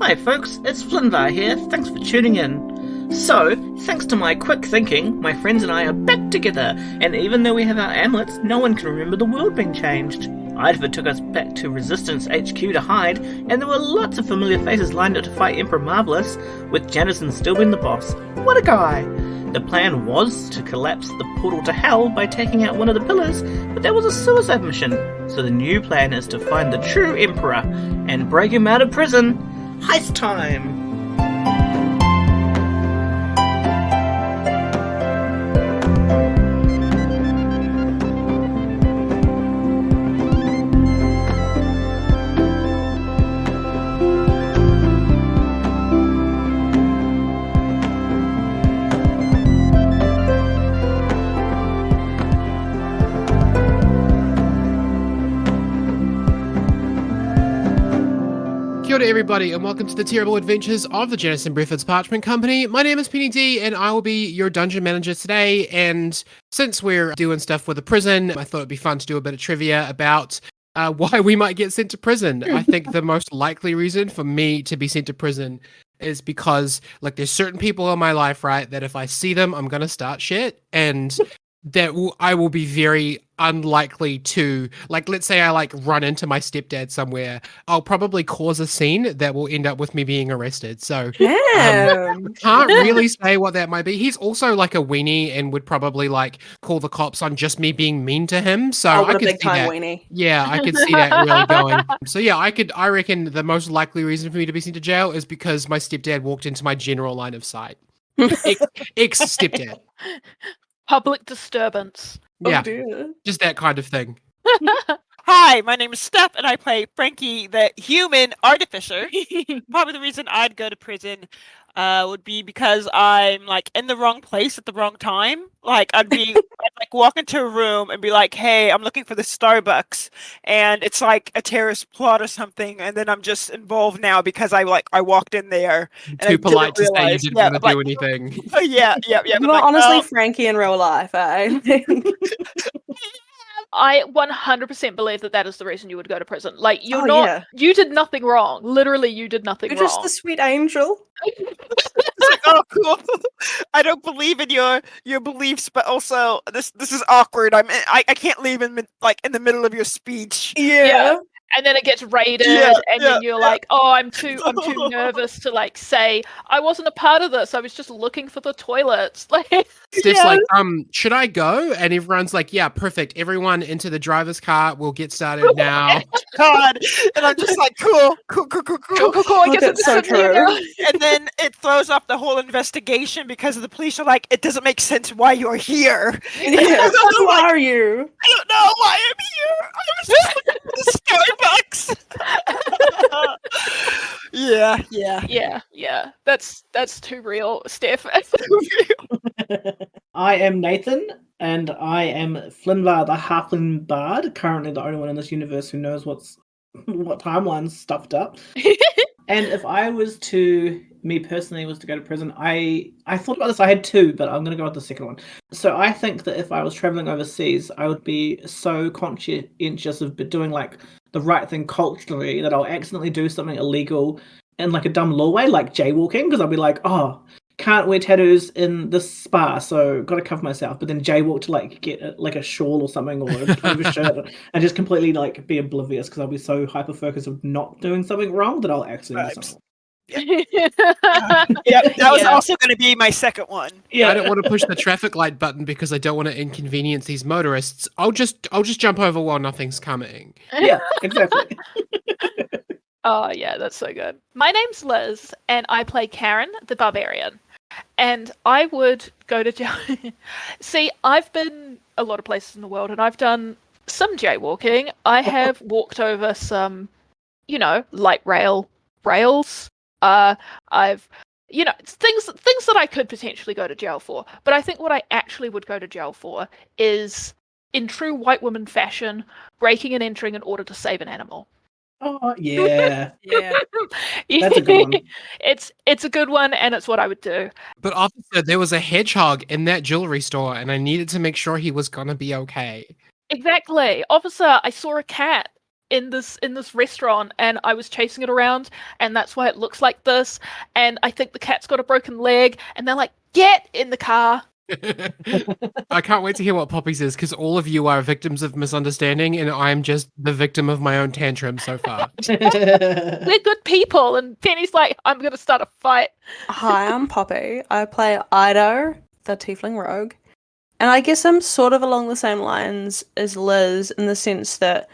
Hi folks, it's Flinvar here, thanks for tuning in. So, thanks to my quick thinking, my friends and I are back together, and even though we have our amulets, no one can remember the world being changed. Idva took us back to Resistance HQ to hide, and there were lots of familiar faces lined up to fight Emperor Marvelous, with Janison still being the boss. What a guy! The plan was to collapse the portal to hell by taking out one of the pillars, but that was a suicide mission. So the new plan is to find the true Emperor and break him out of prison. Heist time! Kia ora everybody, and welcome to the terrible adventures of the Janison Breford's Parchment Company. My name is Penny D, and I will be your dungeon manager today. And since we're doing stuff with the prison, I thought it'd be fun to do a bit of trivia about why we might get sent to prison. I think the most likely reason for me to be sent to prison is because, like, there's certain people in my life, right, that if I see them, I'm gonna start shit, and I will be very unlikely to, like, let's say I run into my stepdad somewhere, I'll probably cause a scene that will end up with me being arrested. So can't really say what that might be. He's also like a weenie and would probably call the cops on just me being mean to him. So I could see that. Weenie. Yeah, I could see that really going. So yeah, I reckon the most likely reason for me to be sent to jail is because my stepdad walked into my general line of sight. Ex stepdad. Public disturbance. Yeah, Oh dear. just that kind of thing. Hi, my name is Steph, and I play Frankie, the human artificer. Probably the reason I'd go to prison would be because I'm in the wrong place at the wrong time. I'd walk into a room and be like, "Hey, I'm looking for the Starbucks," and it's like a terrorist plot or something, and then I'm just involved now because I walked in there. And Too polite to say you didn't want to do anything. Oh, yeah. You're honestly Frankie in real life, eh? I 100% believe that is the reason you would go to prison. You did nothing wrong. Literally, you did nothing You're wrong. just a sweet angel. Oh, cool. I don't believe in your beliefs, but also this is awkward. I can't leave in the middle of your speech. Yeah. And then it gets raided, then you're like, "Oh, I'm too nervous to say I wasn't a part of this. I was just looking for the toilets." Steph's should I go? And everyone's like, "Yeah, perfect. Everyone into the driver's car. We'll get started now." God, and I'm just like, cool. I guess it's so true. And then it throws off the whole investigation because the police are like, "It doesn't make sense why you're here." Yeah. Who are you? I don't know why I'm here. I was just looking for the Starbucks. Yeah. That's too real, Steph. I am Nathan, and I am Flinvar the Halfling Bard, currently the only one in this universe who knows what timeline's stuffed up. And if me personally was to go to prison, I thought about this. I had two, but I'm going to go with the second one. So I think that if I was traveling overseas, I would be so conscientious of doing the right thing culturally that I'll accidentally do something illegal in a dumb law way, like jaywalking, because I'll be like, "Oh, can't wear tattoos in this spa, so got to cover myself." But then jaywalk to get a shawl or something, or a shirt, and just completely be oblivious because I'll be so hyper focused of not doing something wrong that I'll accidentally do something. Yeah, that was also going to be my second one. Yeah, I don't want to push the traffic light button because I don't want to inconvenience these motorists. I'll just jump over while nothing's coming. Yeah, exactly. Oh yeah, that's so good. My name's Liz, and I play Karen, the barbarian. And I would go to jail. See, I've been a lot of places in the world, and I've done some jaywalking. I have walked over some, light rails. I've, things that I could potentially go to jail for. But I think what I actually would go to jail for is, in true white woman fashion, breaking and entering in order to save an animal. Oh yeah. Yeah. That's a good one. It's a good one, and it's what I would do. But officer, there was a hedgehog in that jewelry store, and I needed to make sure he was gonna be okay. Exactly. Officer, I saw a cat. in this restaurant, and I was chasing it around, and that's why it looks like this. And I think the cat's got a broken leg, and they're like, "Get in the car." I can't wait to hear what Poppy says, because all of you are victims of misunderstanding, and I'm just the victim of my own tantrum so far. We're good people, and Penny's like, "I'm gonna start a fight." Hi, I'm Poppy. I play Ido, the Tiefling Rogue. And I guess I'm sort of along the same lines as Liz in the sense that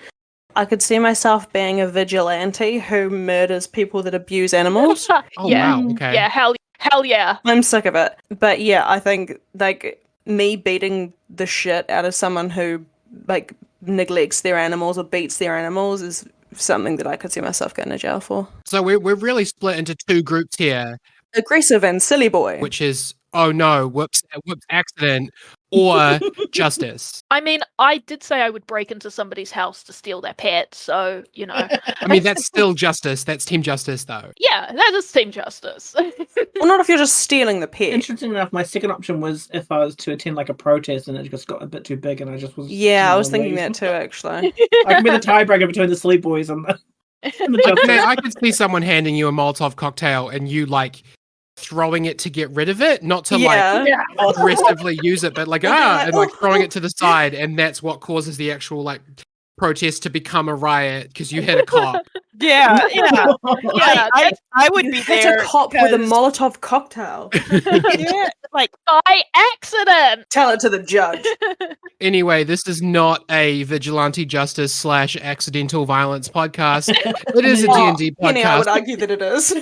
I could see myself being a vigilante who murders people that abuse animals. Oh, Yeah. wow, okay. Yeah, hell yeah. I'm sick of it. But yeah, I think like me beating the shit out of someone who like neglects their animals or beats their animals is something that I could see myself going to jail for. So we're really split into two groups here, Aggressive and silly boy. which is, oh no, whoops, accident, or justice. I mean, I did say I would break into somebody's house to steal their pet, so, you know. I mean, that's still justice. That's team justice, though. Yeah, that is team justice. Well, not if you're just stealing the pet. Interestingly enough, my second option was if I was to attend like a protest and it just got a bit too big and I just was. Yeah, I was thinking that too, actually. I can be the tiebreaker between the Sleep Boys and the I could see someone handing you a Molotov cocktail and you like throwing it to get rid of it, not to like Yeah. aggressively use it, but like and like throwing it to the side, and that's what causes the actual like protest to become a riot because you hit a cop. Yeah. Yeah, I would be Hit there. a cop with a because- Molotov cocktail. Yeah, like by accident. Tell it to the judge. Anyway, this is not a vigilante justice / accidental violence podcast. It is a D&D Penny, I would podcast. argue that it is.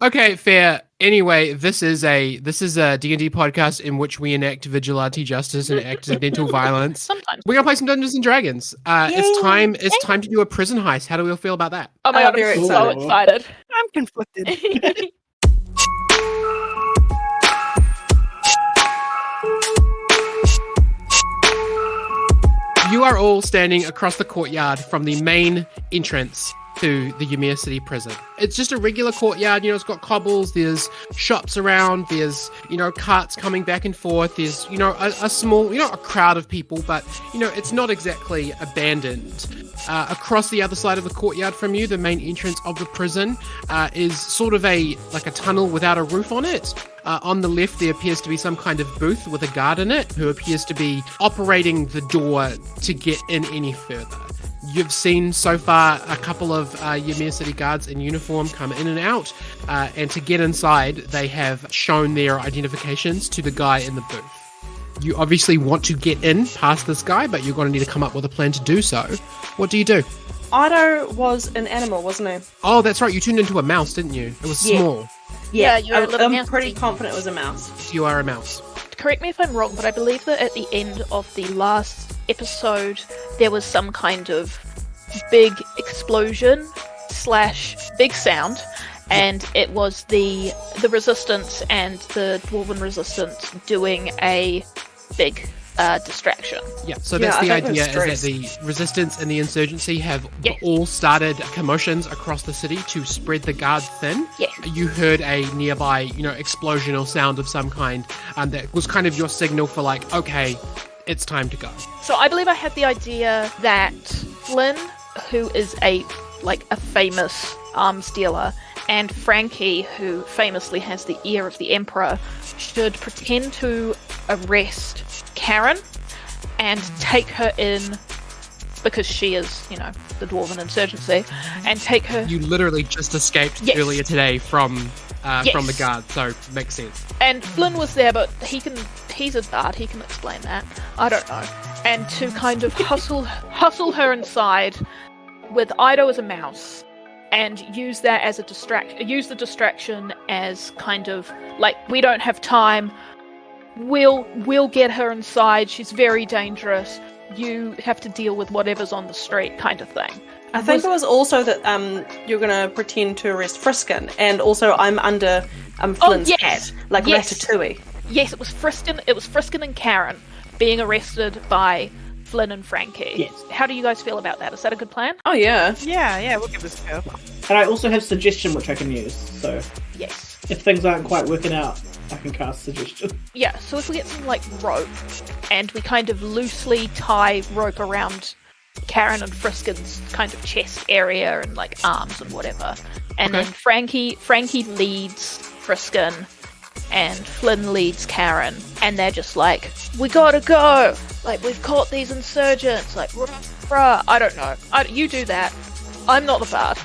Okay, fair. Anyway, this is a D&D podcast in which we enact vigilante justice and accidental violence. Sometimes. We're gonna play some Dungeons and Dragons. It's time to do a prison heist. How do we all feel about that? Oh my I'm god, very I'm so excited. I'm conflicted. You are all standing across the courtyard from the main entrance to the Yamir City Prison. It's just a regular courtyard, it's got cobbles, there's shops around, there's, carts coming back and forth, there's, a small, a crowd of people, but, it's not exactly abandoned. Across the other side of the courtyard from you, the main entrance of the prison, is sort of a tunnel without a roof on it. On the left, there appears to be some kind of booth with a guard in it who appears to be operating the door to get in any further. You've seen so far a couple of Ymir City guards in uniform come in and out, and to get inside, they have shown their identifications to the guy in the booth. You obviously want to get in past this guy, but you're going to need to come up with a plan to do so. What do you do? Ido was an animal, wasn't he? Oh, that's right. You turned into a mouse, didn't you? It was Yeah. small. Yeah, you're a little I'm mouse pretty thing. confident it was a mouse. You are a mouse. Correct me if I'm wrong, but I believe that at the end of the last episode, there was some kind of big explosion / big sound, and it was the resistance and the dwarven resistance doing a big distraction. Yeah, so Yeah, that's I the think idea, that's is that the resistance and the insurgency have Yes. all started commotions across the city to spread the guard thin. Yes. You heard a nearby, explosion or sound of some kind, and that was kind of your signal for like, okay, it's time to go. So I believe I had the idea that Flynn, who is a famous arms dealer, and Frankie, who famously has the ear of the Emperor, should pretend to arrest Karen and take her in because she is, the dwarven insurgency, and take her. You literally just escaped Yes. earlier today from the Yes. guard, so it makes sense. And Flynn was there, but he's a guard, he can explain that. I don't know. And to kind of hustle her inside with Ido as a mouse, and use that as a use the distraction as kind of like, we don't have time, we'll get her inside, she's very dangerous, you have to deal with whatever's on the street kind of thing. I think it was also that you're gonna pretend to arrest Friskin, and also I'm under Flynn's yes. hat, like Yes. Ratatouille. Yes, it was Friskin and Karen being arrested by Flynn and Frankie. Yes. How do you guys feel about that? Is that a good plan? Oh yeah. Yeah, we'll give this a go. And I also have suggestion which I can use. So Yes. if things aren't quite working out, I can cast suggestion. Yeah, so if we get some rope and we kind of loosely tie rope around Karen and Friskin's kind of chest area and like arms and whatever. And Okay. then Frankie leads Friskin and Flynn leads Karen, and they're just like, we gotta go! Like, we've caught these insurgents, like, rah. I don't know. You do that. I'm not the bard.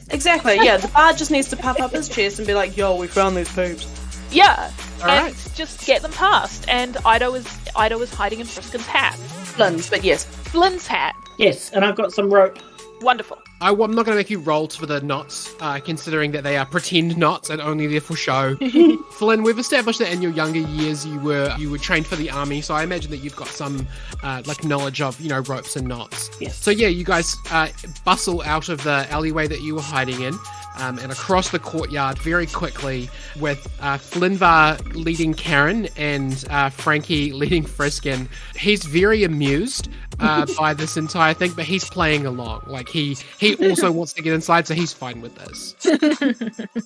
Exactly, yeah. The bard just needs to puff up his chest and be like, yo, we found these peeps. Yeah. All and right. just get them past. And Ido is hiding in Friskin's hat. Flynn's, but yes. Flynn's hat. Yes, and I've got some rope. Wonderful. I'm not going to make you roll for the knots, considering that they are pretend knots and only there for show. Flynn, we've established that in your younger years you were trained for the army, so I imagine that you've got some knowledge of ropes and knots. Yes. So yeah, you guys bustle out of the alleyway that you were hiding in. And across the courtyard very quickly with Flynnvar leading Karen and Frankie leading Friskin. He's very amused by this entire thing, but he's playing along. Like he also wants to get inside, so he's fine with this.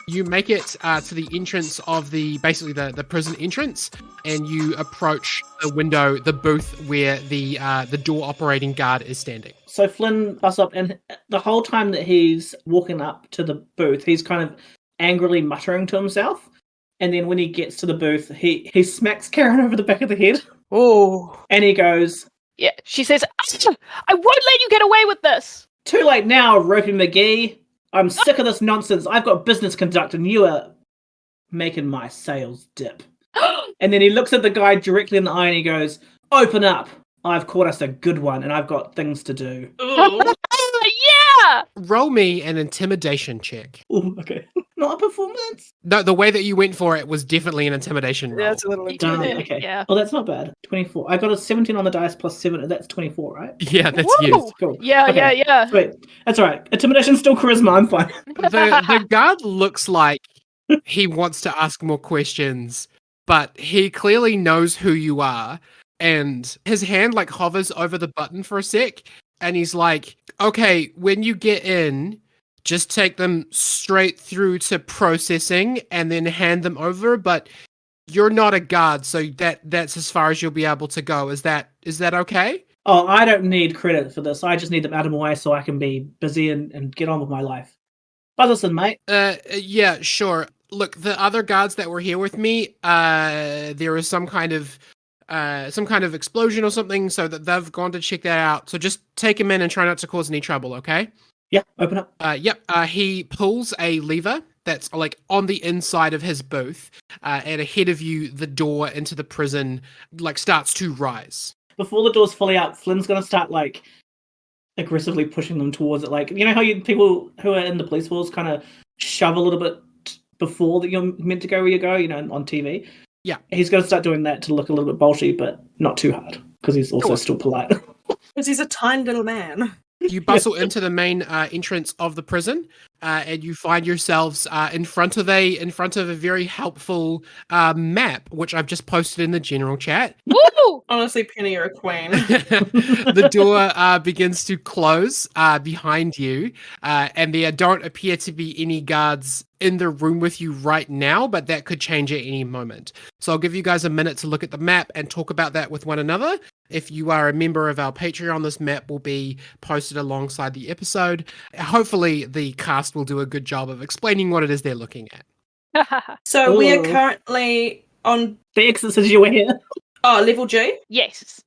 You make it to the entrance of the prison entrance, and you approach the window, the booth where the door operating guard is standing. So Flynn busts up, and the whole time that he's walking up to the booth, he's kind of angrily muttering to himself. And then when he gets to the booth, he smacks Karen over the back of the head. Oh. And he goes, Yeah. She says, I won't let you get away with this. too late now, Ropey McGee. I'm sick of this nonsense. I've got business to conduct, and you are making my sales dip. And then he looks at the guy directly in the eye and he goes, open up. I've caught us a good one, and I've got things to do. Yeah. Roll me an intimidation check. Ooh, okay. Not a performance? No, the way that you went for it was definitely an intimidation roll. Yeah, it's a little Darn, intimidating. okay. Yeah. Oh, that's not bad. 24. I got a 17 on the dice plus 7. That's 24, right? Yeah, that's you. Woo! Cool. Yeah, Okay. yeah. Wait, that's all right. Intimidation's still charisma. I'm fine. The guard looks like he wants to ask more questions, but he clearly knows who you are, and his hand like hovers over the button for a sec, and he's like, okay, when you get in, just take them straight through to processing and then hand them over, but you're not a guard, so that's as far as you'll be able to go. Is that okay? Oh, I don't need credit for this. I just need them out of my way so I can be busy and get on with my life. But listen, mate. Yeah, sure. Look, the other guards that were here with me, there was some kind of explosion or something, so that they've gone to check that out. So just take him in and try not to cause any trouble, okay? Yeah, open up. Yep. He pulls a lever that's like on the inside of his booth, and ahead of you, the door into the prison like starts to rise. Before the door's fully up, Flynn's gonna start like aggressively pushing them towards it. Like, you know how people who are in the police force kind of shove a little bit before that you're meant to go where you go, on TV. Yeah. He's gonna start doing that to look a little bit bolshy, but not too hard because he's also still polite. Because he's a tiny little man. You bustle into the main entrance of the prison, and you find yourselves in front of a very helpful map, which I've just posted in the general chat. Woo! Honestly, Penny, you're a queen. The door begins to close behind you, and there don't appear to be any guards in the room with you right now, but that could change at any moment. So I'll give you guys a minute to look at the map and talk about that with one another. If you are a member of our Patreon, this map will be posted alongside the episode. Hopefully the cast will do a good job of explaining what it is they're looking at. So we are Ooh. currently on The exit says you were here. level G. Yes.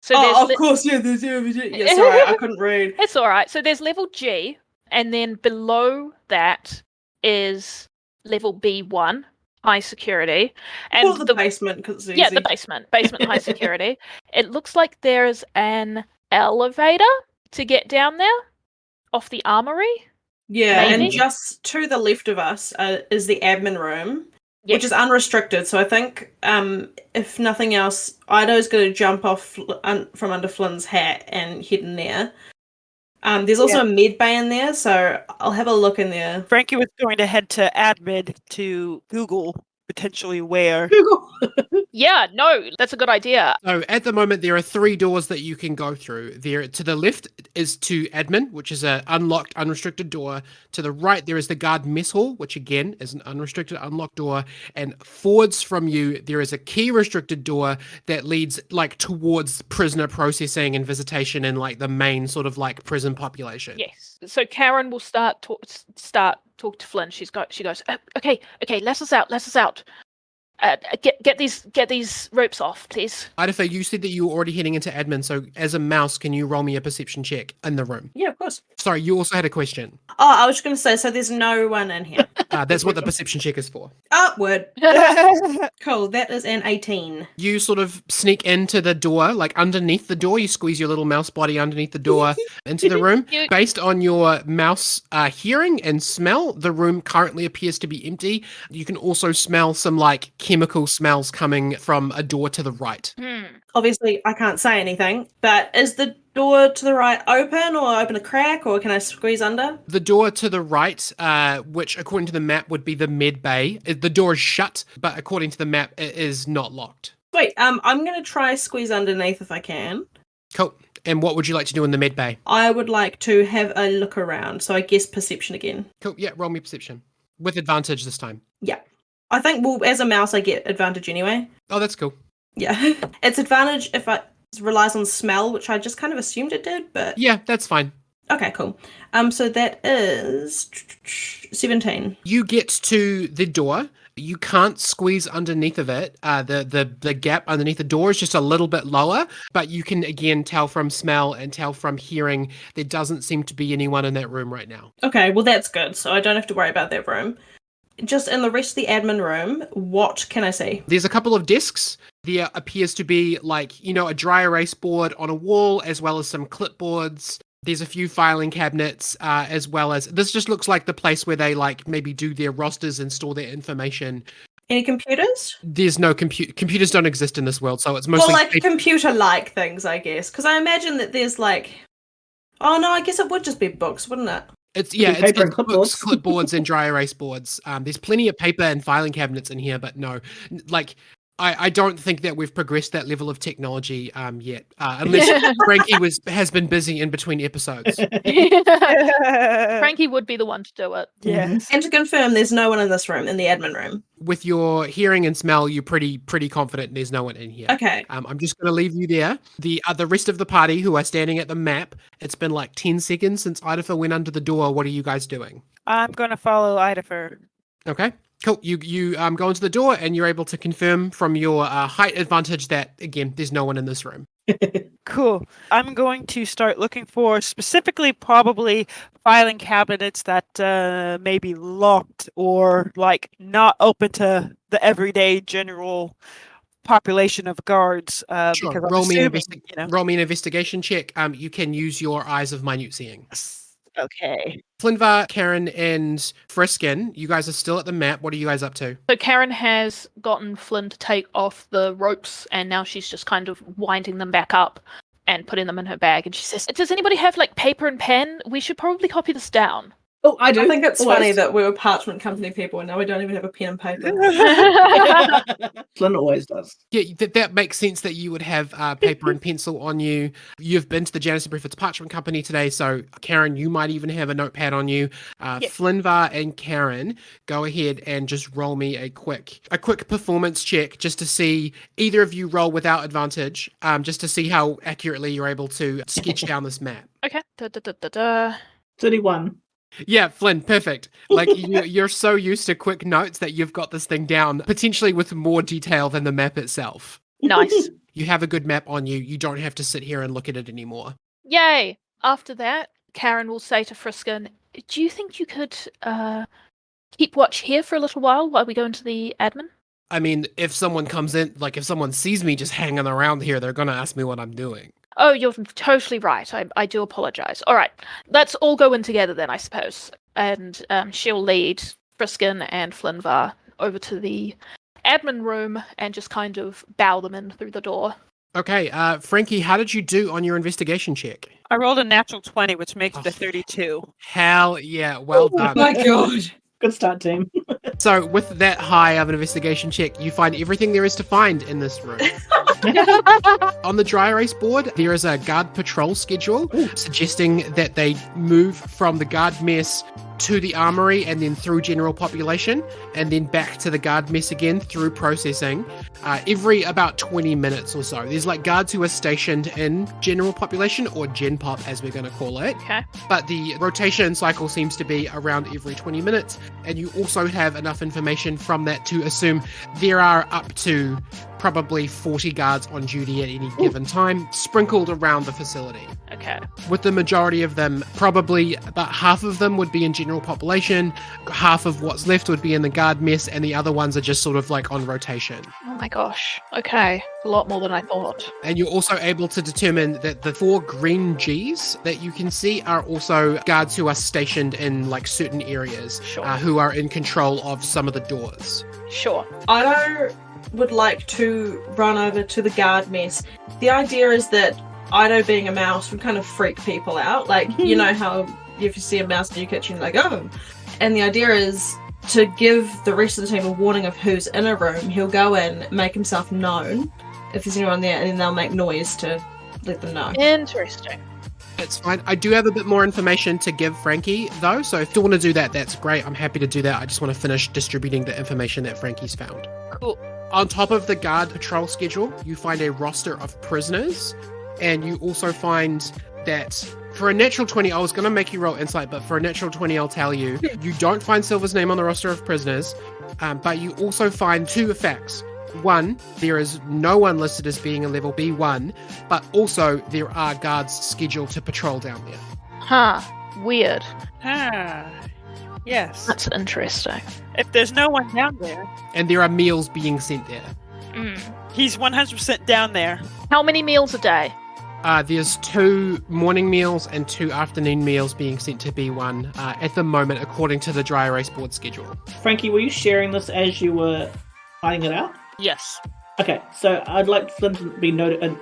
So there's Of course, yeah, there's level G. Yeah, sorry, I couldn't read. It's all right. So there's level G, and then below that is level B1, high security, and Or the basement, because it's yeah, easy. the basement high security. It looks like there's an elevator to get down there off the armory. Yeah, Maybe. and just to the left of us is the admin room, Yes. which is unrestricted. So I think, if nothing else, Ido's going to jump off from under Flynn's hat and head in there. There's also a med bay in there, so I'll have a look in there. Frankie was going to head to admin to Google potentially where? Google. Yeah, no, that's a good idea. So at the moment, there are 3 doors that you can go through. There to the left is to admin, which is an unlocked, unrestricted door. To the right, there is the guard mess hall, which again is an unrestricted, unlocked door. And forwards from you, there is a key restricted door that leads like towards prisoner processing and visitation and like the main sort of like prison population. Yes. So Karen will start talk to Flynn. She goes, okay, let us out. Get these ropes off, please. Idafa, you said that you were already heading into admin, so as a mouse, can you roll me a perception check in the room? Yeah, of course. Sorry, you also had a question. Oh, I was just going to say, so there's no one in here. That's what the perception check is for. Upward. Cool, that is an 18. You sort of sneak into the door, like underneath the door. You squeeze your little mouse body underneath the door into the room. Cute. Based on your mouse hearing and smell, the room currently appears to be empty. You can also smell some like chemical smells coming from a door to the right. Obviously, I can't say anything, but is the door to the right open or open a crack, or can I squeeze under? The door to the right, which according to the map would be the med bay, the door is shut, but according to the map, it is not locked. Wait, I'm going to try squeeze underneath if I can. Cool. And what would you like to do in the med bay? I would like to have a look around, so I guess perception again. Cool. Yeah, roll me perception. With advantage this time. Yeah. I think, well, as a mouse, I get advantage anyway. Oh, that's cool. Yeah. It's advantage if it relies on smell, which I just kind of assumed it did, but... Yeah, that's fine. Okay, cool. So that is 17. You get to the door. You can't squeeze underneath of it. The gap underneath the door is just a little bit lower, but you can again tell from smell and tell from hearing there doesn't seem to be anyone in that room right now. Okay, well that's good, so I don't have to worry about that room. Just in the rest of the admin room, what can I see? There's a couple of desks. There appears to be like, a dry erase board on a wall, as well as some clipboards. There's a few filing cabinets, as well as this just looks like the place where they like maybe do their rosters and store their information. Any computers? There's no computers don't exist in this world, so it's mostly Well, like computer-like things, I guess. Because I imagine that there's like... Oh no, I guess it would just be books, wouldn't it? It's paper and books, clipboards, and dry erase boards. There's plenty of paper and filing cabinets in here, but no, like I don't think that we've progressed that level of technology yet, unless Frankie has been busy in between episodes. Frankie would be the one to do it. Yes. And to confirm, there's no one in this room, in the admin room. With your hearing and smell, you're pretty confident there's no one in here. Okay. I'm just going to leave you there. The rest of the party who are standing at the map, it's been like 10 seconds since Idafa went under the door. What are you guys doing? I'm going to follow Idafer. Okay, cool. You go into the door and you're able to confirm from your height advantage that, again, there's no one in this room. Cool. I'm going to start looking for specifically probably filing cabinets that may be locked or like not open to the everyday general population of guards. Sure. Because Roll me assuming, an investigation check. You can use your eyes of minute seeing. Okay. Flinvar, Karen, and Friskin, you guys are still at the map. What are you guys up to? So Karen has gotten Flynn to take off the ropes, and now she's just kind of winding them back up and putting them in her bag. And she says, "Does anybody have like paper and pen? We should probably copy this down." Oh, I do. I think it's Always. funny that we were parchment company people and now we don't even have a pen and paper. Flynn always does. Yeah, that makes sense that you would have paper and pencil on you. You've been to the Janice and Griffiths Parchment Company today, so Karen, you might even have a notepad on you. Flinvar and Karen, go ahead and just roll me a quick performance check just to see either of you roll without advantage, just to see how accurately you're able to sketch down this map. Okay. 31. Yeah, Flynn, perfect. Like you're so used to quick notes that you've got this thing down, potentially with more detail than the map itself. Nice. You have a good map on you. You don't have to sit here and look at it anymore. Yay! After that, Karen will say to Friskin, "Do you think you could keep watch here for a little while we go into the admin?" I mean, if someone comes in, like if someone sees me just hanging around here, they're going to ask me what I'm doing. Oh, you're totally right. I do apologize. All right, let's all go in together then, I suppose. And she'll lead Friskin and Flinvar over to the admin room and just kind of bow them in through the door. Okay, Frankie, how did you do on your investigation check? I rolled a natural 20, which makes it a 32. Hell yeah, well done. My god. Good start, team. So with that high of an investigation check, you find everything there is to find in this room. On the dry erase board, there is a guard patrol schedule suggesting that they move from the guard mess to the armory and then through general population and then back to the guard mess again through processing every about 20 minutes or so. There's like guards who are stationed in general population, or gen pop as we're going to call it. Okay. But the rotation cycle seems to be around every 20 minutes, and you also have enough information from that to assume there are up to probably 40 guards on duty at any given time, sprinkled around the facility. Okay. With the majority of them, probably about half of them would be in general population, half of what's left would be in the guard mess, and the other ones are just sort of like on rotation. Oh my gosh. Okay. A lot more than I thought. And you're also able to determine that the 4 green Gs that you can see are also guards who are stationed in like certain areas, Sure. who are in control of some of the doors. Sure. Ido would like to run over to the guard mess. The idea is that Ido, being a mouse, would kind of freak people out. Like, you know how if you see a mouse in your kitchen, you're like, oh. And the idea is to give the rest of the team a warning of who's in a room. He'll go in, make himself known if there's anyone there, and then they'll make noise to let them know. Interesting. That's fine. I do have a bit more information to give Frankie, though, so if you want to do that, that's great. I'm happy to do that. I just want to finish distributing the information that Frankie's found. Cool. On top of the guard patrol schedule, you find a roster of prisoners, and you also find that for a natural 20, I was going to make you roll insight, but for a natural 20, I'll tell you, you don't find Silver's name on the roster of prisoners, but you also find 2 facts. One, there is no one listed as being a level B1, but also there are guards scheduled to patrol down there. Huh. Weird. Ah, yes. That's interesting. If there's no one down there, And there are meals being sent there. Mm. he's 100% down there. How many meals a day? There's 2 morning meals and 2 afternoon meals being sent to B1 at the moment, according to the dry erase board schedule. Frankie, were you sharing this as you were finding it out? Yes. Okay, so I'd like Flynn to be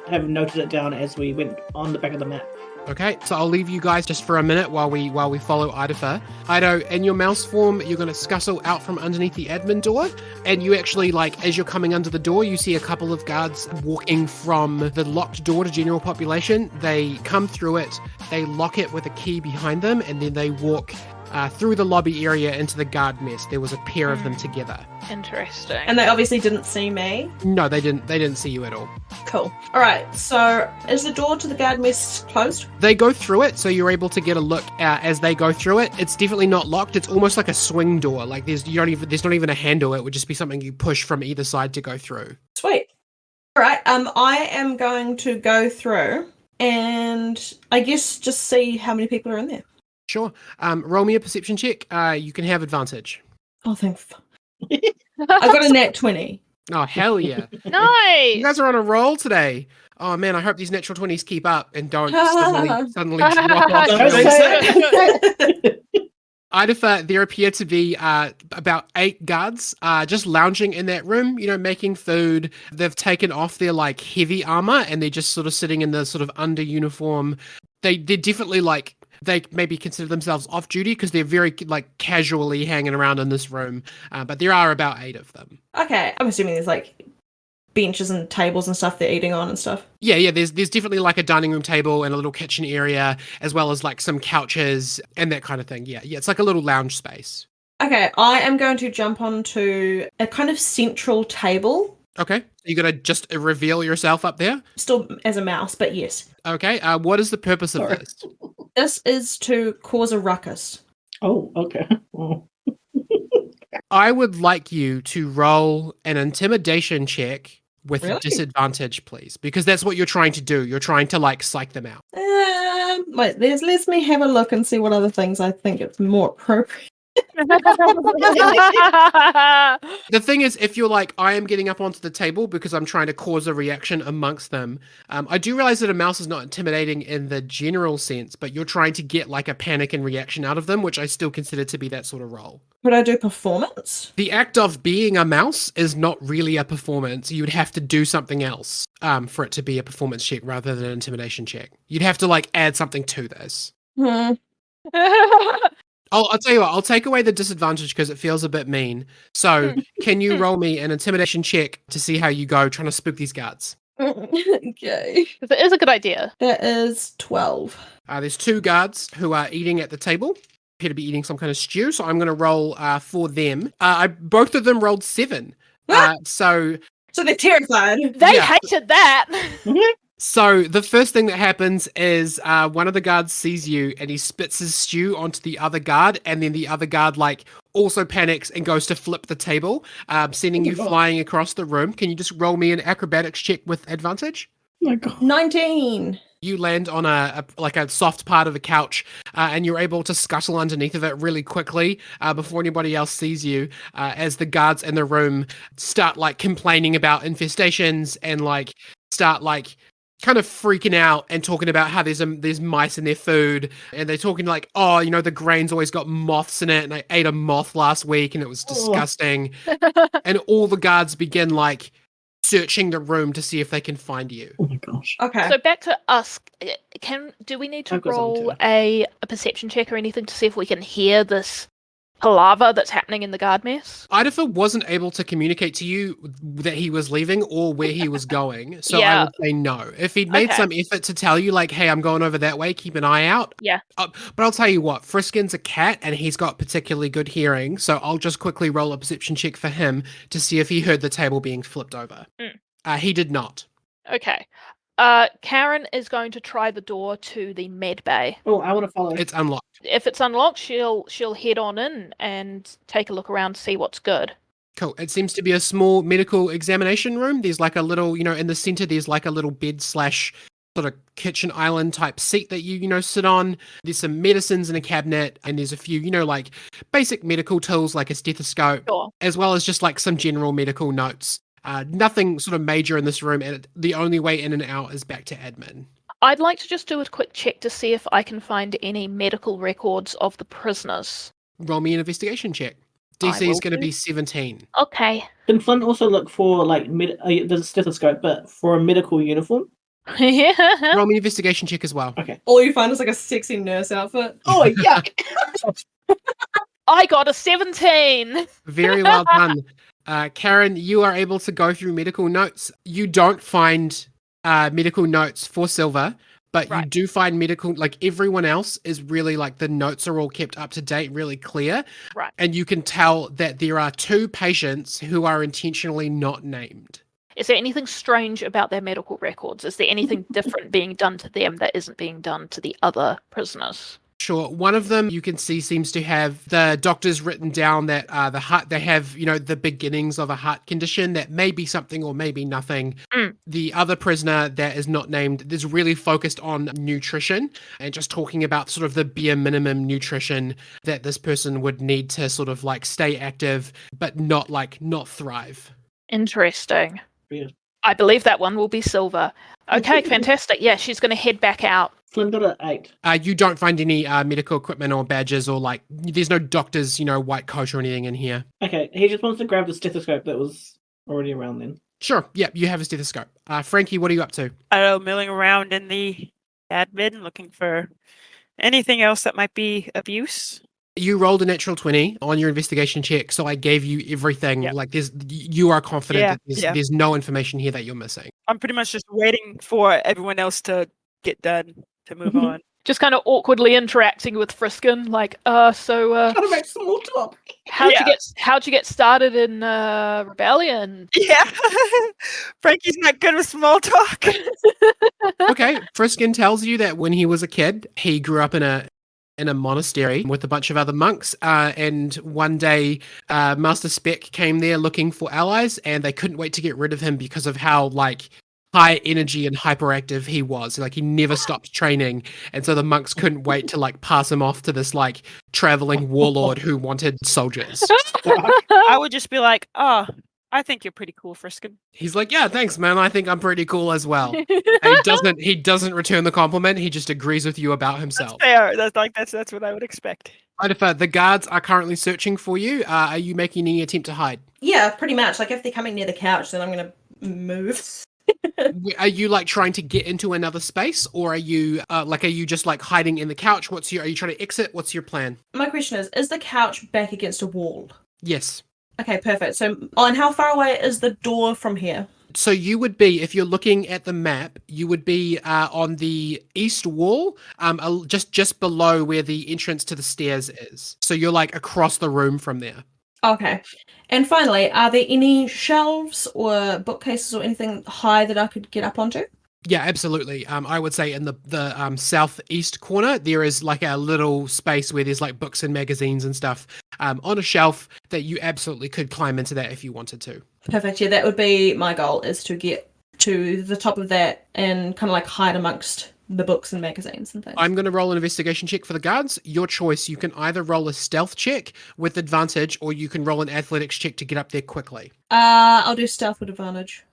have noted it down as we went on the back of the map. Okay, so I'll leave you guys just for a minute while we follow Idafer. Ido, in your mouse form, you're going to scuttle out from underneath the admin door, and you actually, like, as you're coming under the door, you see a couple of guards walking from the locked door to general population. They come through it, they lock it with a key behind them, and then they walk through the lobby area into the guard mess. There was a pair of them together. Interesting. And they obviously didn't see me. No, they didn't see you at all. Cool. Alright, so is the door to the guard mess closed? They go through it, so you're able to get a look as they go through it. It's definitely not locked. It's almost like a swing door. Like there's not even a handle. It would just be something you push from either side to go through. Sweet. Alright, I am going to go through and I guess just see how many people are in there. Sure. Roll me a perception check. You can have advantage. Oh, thank fuck. I got a nat 20. Oh, hell yeah. Nice. You guys are on a roll today. Oh, man, I hope these natural 20s keep up and don't suddenly drop off. Don't say Idafer, there appear to be about 8 guards just lounging in that room, making food. They've taken off their, like, heavy armor and they're just sort of sitting in the sort of under uniform. They're definitely, like, they maybe consider themselves off duty because they're very, like, casually hanging around in this room. But there are about 8 of them. Okay, I'm assuming there's, like, benches and tables and stuff they're eating on and stuff. Yeah, there's definitely, like, a dining room table and a little kitchen area, as well as, like, some couches and that kind of thing. Yeah, it's like a little lounge space. Okay, I am going to jump onto a kind of central table. Okay, you got to just reveal yourself up there? Still as a mouse, but yes. Okay, what is the purpose of this? This is to cause a ruckus. Oh, okay. Oh. I would like you to roll an intimidation check with Really? disadvantage, please, because that's what you're trying to do. You're trying to, like, psych them out. Wait, let me have a look and see what other things I think it's more appropriate. The thing is, if you're like, I am getting up onto the table because I'm trying to cause a reaction amongst them, I do realize that a mouse is not intimidating in the general sense, but you're trying to get, like, a panic and reaction out of them, which I still consider to be that sort of role. Could I do performance? The act of being a mouse is not really a performance. You'd have to do something else for it to be a performance check rather than an intimidation check. You'd have to, like, add something to this. I'll tell you what, I'll take away the disadvantage because it feels a bit mean. So, can you roll me an intimidation check to see how you go trying to spook these guards? Okay. It is a good idea. That is 12. There's 2 guards who are eating at the table. Appear to be eating some kind of stew, so I'm going to roll for them. Both of them rolled 7. So they're terrified. They Yeah. hated that. So the first thing that happens is one of the guards sees you and he spits his stew onto the other guard, and then the other guard also panics and goes to flip the table, sending you flying across the room. Can you just roll me an acrobatics check with advantage? Oh my god. 19. You land on a soft part of the couch, and you're able to scuttle underneath of it really quickly before anybody else sees you. As the guards in the room start complaining about infestations and start kind of freaking out and talking about how there's mice in their food, and they're talking the grain's always got moths in it, and I ate a moth last week and it was disgusting. And all the guards begin searching the room to see if they can find you. Oh my gosh. Okay. So back to us. Do we need to I've got something roll too. a perception check or anything to see if we can hear this palaver that's happening in the guard mess? Idafer wasn't able to communicate to you that he was leaving or where he was going, so I Yeah. would say no. If he'd made Okay. some effort to tell you, hey, I'm going over that way, keep an eye out. Yeah. But I'll tell you what, Friskin's a cat and he's got particularly good hearing, so I'll just quickly roll a perception check for him to see if he heard the table being flipped over. He did not. Okay. Karen is going to try the door to the med bay. Oh, I want to follow. It's unlocked. If it's unlocked, she'll head on in and take a look around to see what's good. Cool. It seems to be a small medical examination room. There's a little, in the center, there's a little bed / sort of kitchen island type seat that you sit on. There's some medicines in a cabinet, and there's a few, basic medical tools like a stethoscope, Sure. as well as just some general medical notes. Nothing sort of major in this room, and the only way in and out is back to admin. I'd like to just do a quick check to see if I can find any medical records of the prisoners. Roll me an investigation check. DC is going to be 17. Okay. Can Flynn also look for there's a stethoscope, but for a medical uniform? Yeah. Roll me an investigation check as well. Okay. All you find is a sexy nurse outfit. Oh yuck! I got a 17. Very well done. Karen, you are able to go through medical notes. You don't find medical notes for Silver, but you Right. do find medical, everyone else is really the notes are all kept up to date, really clear. Right. And you can tell that there are 2 patients who are intentionally not named. Is there anything strange about their medical records? Is there anything different being done to them that isn't being done to the other prisoners? Sure. One of them you can see seems to have the doctors written down that they have, the beginnings of a heart condition that may be something or maybe nothing. The other prisoner that is not named is really focused on nutrition and just talking about sort of the bare minimum nutrition that this person would need to sort of stay active, but not thrive. Interesting. Weird. I believe that one will be Silver. Okay, fantastic. Yeah, she's going to head back out. Flynn got an 8. You don't find any medical equipment or badges or there's no doctor's, white coat or anything in here. Okay, he just wants to grab the stethoscope that was already around then. Sure. Yep, you have a stethoscope. Frankie, what are you up to? I don't know, milling around in the admin looking for anything else that might be of use. You rolled a natural 20 on your investigation check, so I gave you everything. Yep. You are confident that Yeah. there's no information here that you're missing. I'm pretty much just waiting for everyone else to get done to move on. Just kind of awkwardly interacting with Friskin, Trying to make small talk. how'd you get started in rebellion? Yeah. Frankie's not good with small talk. Okay, Friskin tells you that when he was a kid, he grew up in a monastery with a bunch of other monks, and one day Master Speck came there looking for allies, and they couldn't wait to get rid of him because of how high energy and hyperactive he was. He never stopped training, and so the monks couldn't wait to pass him off to this traveling warlord who wanted soldiers. I would just be like, oh, I think you're pretty cool, Friskin. He's like, yeah, thanks, man. I think I'm pretty cool as well. He doesn't return the compliment. He just agrees with you about himself. Fair. That's what I would expect. Idafer, the guards are currently searching for you. Are you making any attempt to hide? Yeah, pretty much. If they're coming near the couch, then I'm going to move. Are you like trying to get into another space, or are you just like hiding in the couch? Are you trying to exit? What's your plan? My question is the couch back against a wall? Yes. Okay, perfect. So, and how far away is the door from here? So you would be, if you're looking at the map, you would be on the east wall, just below where the entrance to the stairs is. So you're like across the room from there. Okay. And finally, are there any shelves or bookcases or anything high that I could get up onto? Yeah, absolutely. I would say in the southeast corner, there is like a little space where there's like books and magazines and stuff on a shelf that you absolutely could climb into that if you wanted to. Perfect. Yeah, that would be my goal, is to get to the top of that and kind of like hide amongst the books and magazines and things. I'm going to roll an investigation check for the guards. Your choice. You can either roll a stealth check with advantage, or you can roll an athletics check to get up there quickly. I'll do stealth with advantage.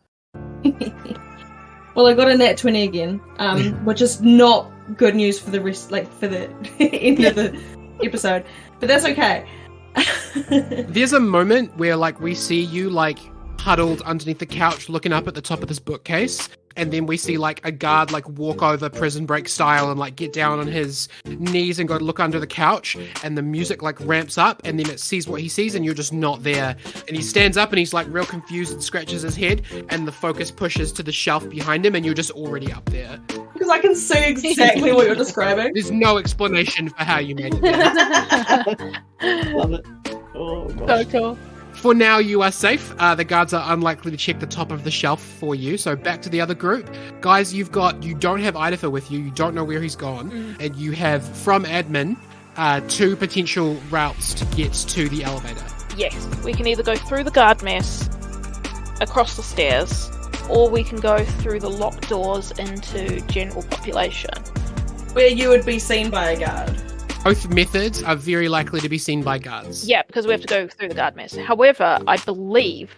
Well, I got a nat 20 again, which is not good news for the rest, like for the end of the episode, but that's okay. There's a moment where like we see you like huddled underneath the couch looking up at the top of this bookcase, and then we see like a guard like walk over Prison Break style and like get down on his knees and go to look under the couch, and the music like ramps up, and then it sees what he sees and you're just not there, and he stands up and he's like real confused and scratches his head, and the focus pushes to the shelf behind him and you're just already up there. Because I can see exactly what you're describing. There's no explanation for how you made it there. Love it. Oh, gosh. So cool. For now, you are safe. The guards are unlikely to check the top of the shelf for you. So back to the other group. Guys, you don't have Idafer with you. You don't know where he's gone. And you have, from admin, 2 potential routes to get to the elevator. Yes, we can either go through the guard mess, across the stairs, or we can go through the locked doors into general population. Where you would be seen by a guard. Both methods are very likely to be seen by guards. Yeah, because we have to go through the guard mess. However, I believe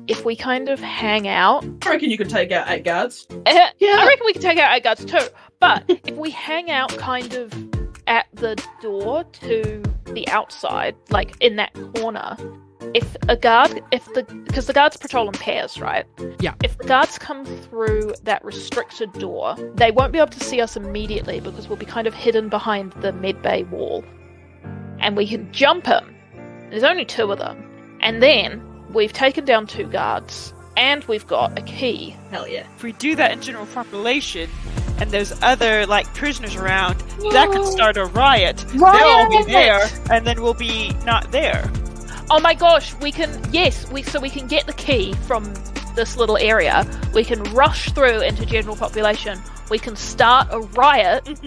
if we kind of hang out... I reckon you could take out 8 guards. I reckon we could take out 8 guards too. But if we hang out kind of at the door to the outside, like in that corner, because the guards patrol in pairs, right? Yeah. If the guards come through that restricted door, they won't be able to see us immediately because we'll be kind of hidden behind the medbay wall. And we can jump him. There's only 2 of them. And then we've taken down 2 guards. And we've got a key. Hell yeah. If we do that in general population, and there's other like prisoners around, that could start a riot. They'll all be there, and then we'll be not there. Oh my gosh, we can get the key from this little area. We can rush through into general population. We can start a riot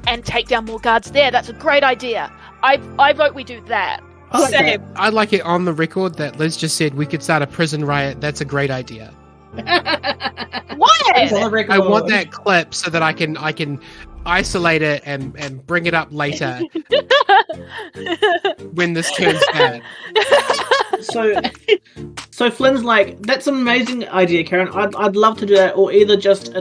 and take down more guards there. That's a great idea. I vote we do that. Same. I'd like it on the record that Liz just said we could start a prison riot. That's a great idea. What? I want that clip so that I can isolate it and bring it up later when this turns bad. So Flynn's like, that's an amazing idea, Karen. I'd love to do that, or either just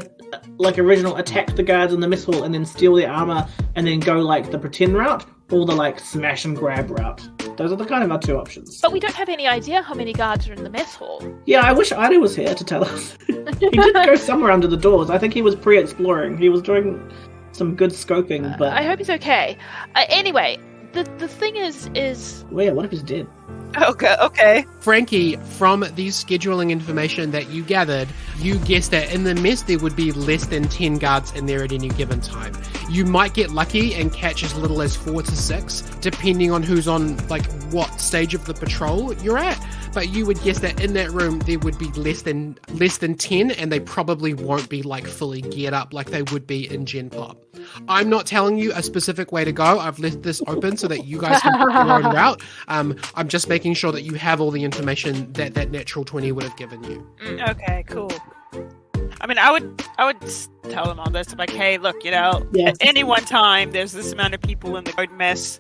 like original attack the guards in the mess hall and then steal their armor and then go like the pretend route, or the like smash and grab route. Those are the kind of our 2 options. But we don't have any idea how many guards are in the mess hall. Yeah, I wish Ida was here to tell us. He did go somewhere under the doors. I think he was pre-exploring. He was doing some good scoping, but I hope he's okay. Anyway, the thing is wait, what if he's dead? Okay. Frankie, from the scheduling information that you gathered, you guessed that in the mess there would be less than 10 guards in there at any given time. You might get lucky and catch as little as 4 to 6, depending on who's on like what stage of the patrol you're at. But you would guess that in that room there would be less than 10, and they probably won't be like fully geared up like they would be in Gen Pop. I'm not telling you a specific way to go. I've left this open so that you guys can pick your own route. I'm just making sure that you have all the information that natural 20 would have given you. Okay, cool. I mean, I would tell them all this, like, hey, look, at any one time, there's this amount of people in the guard mess.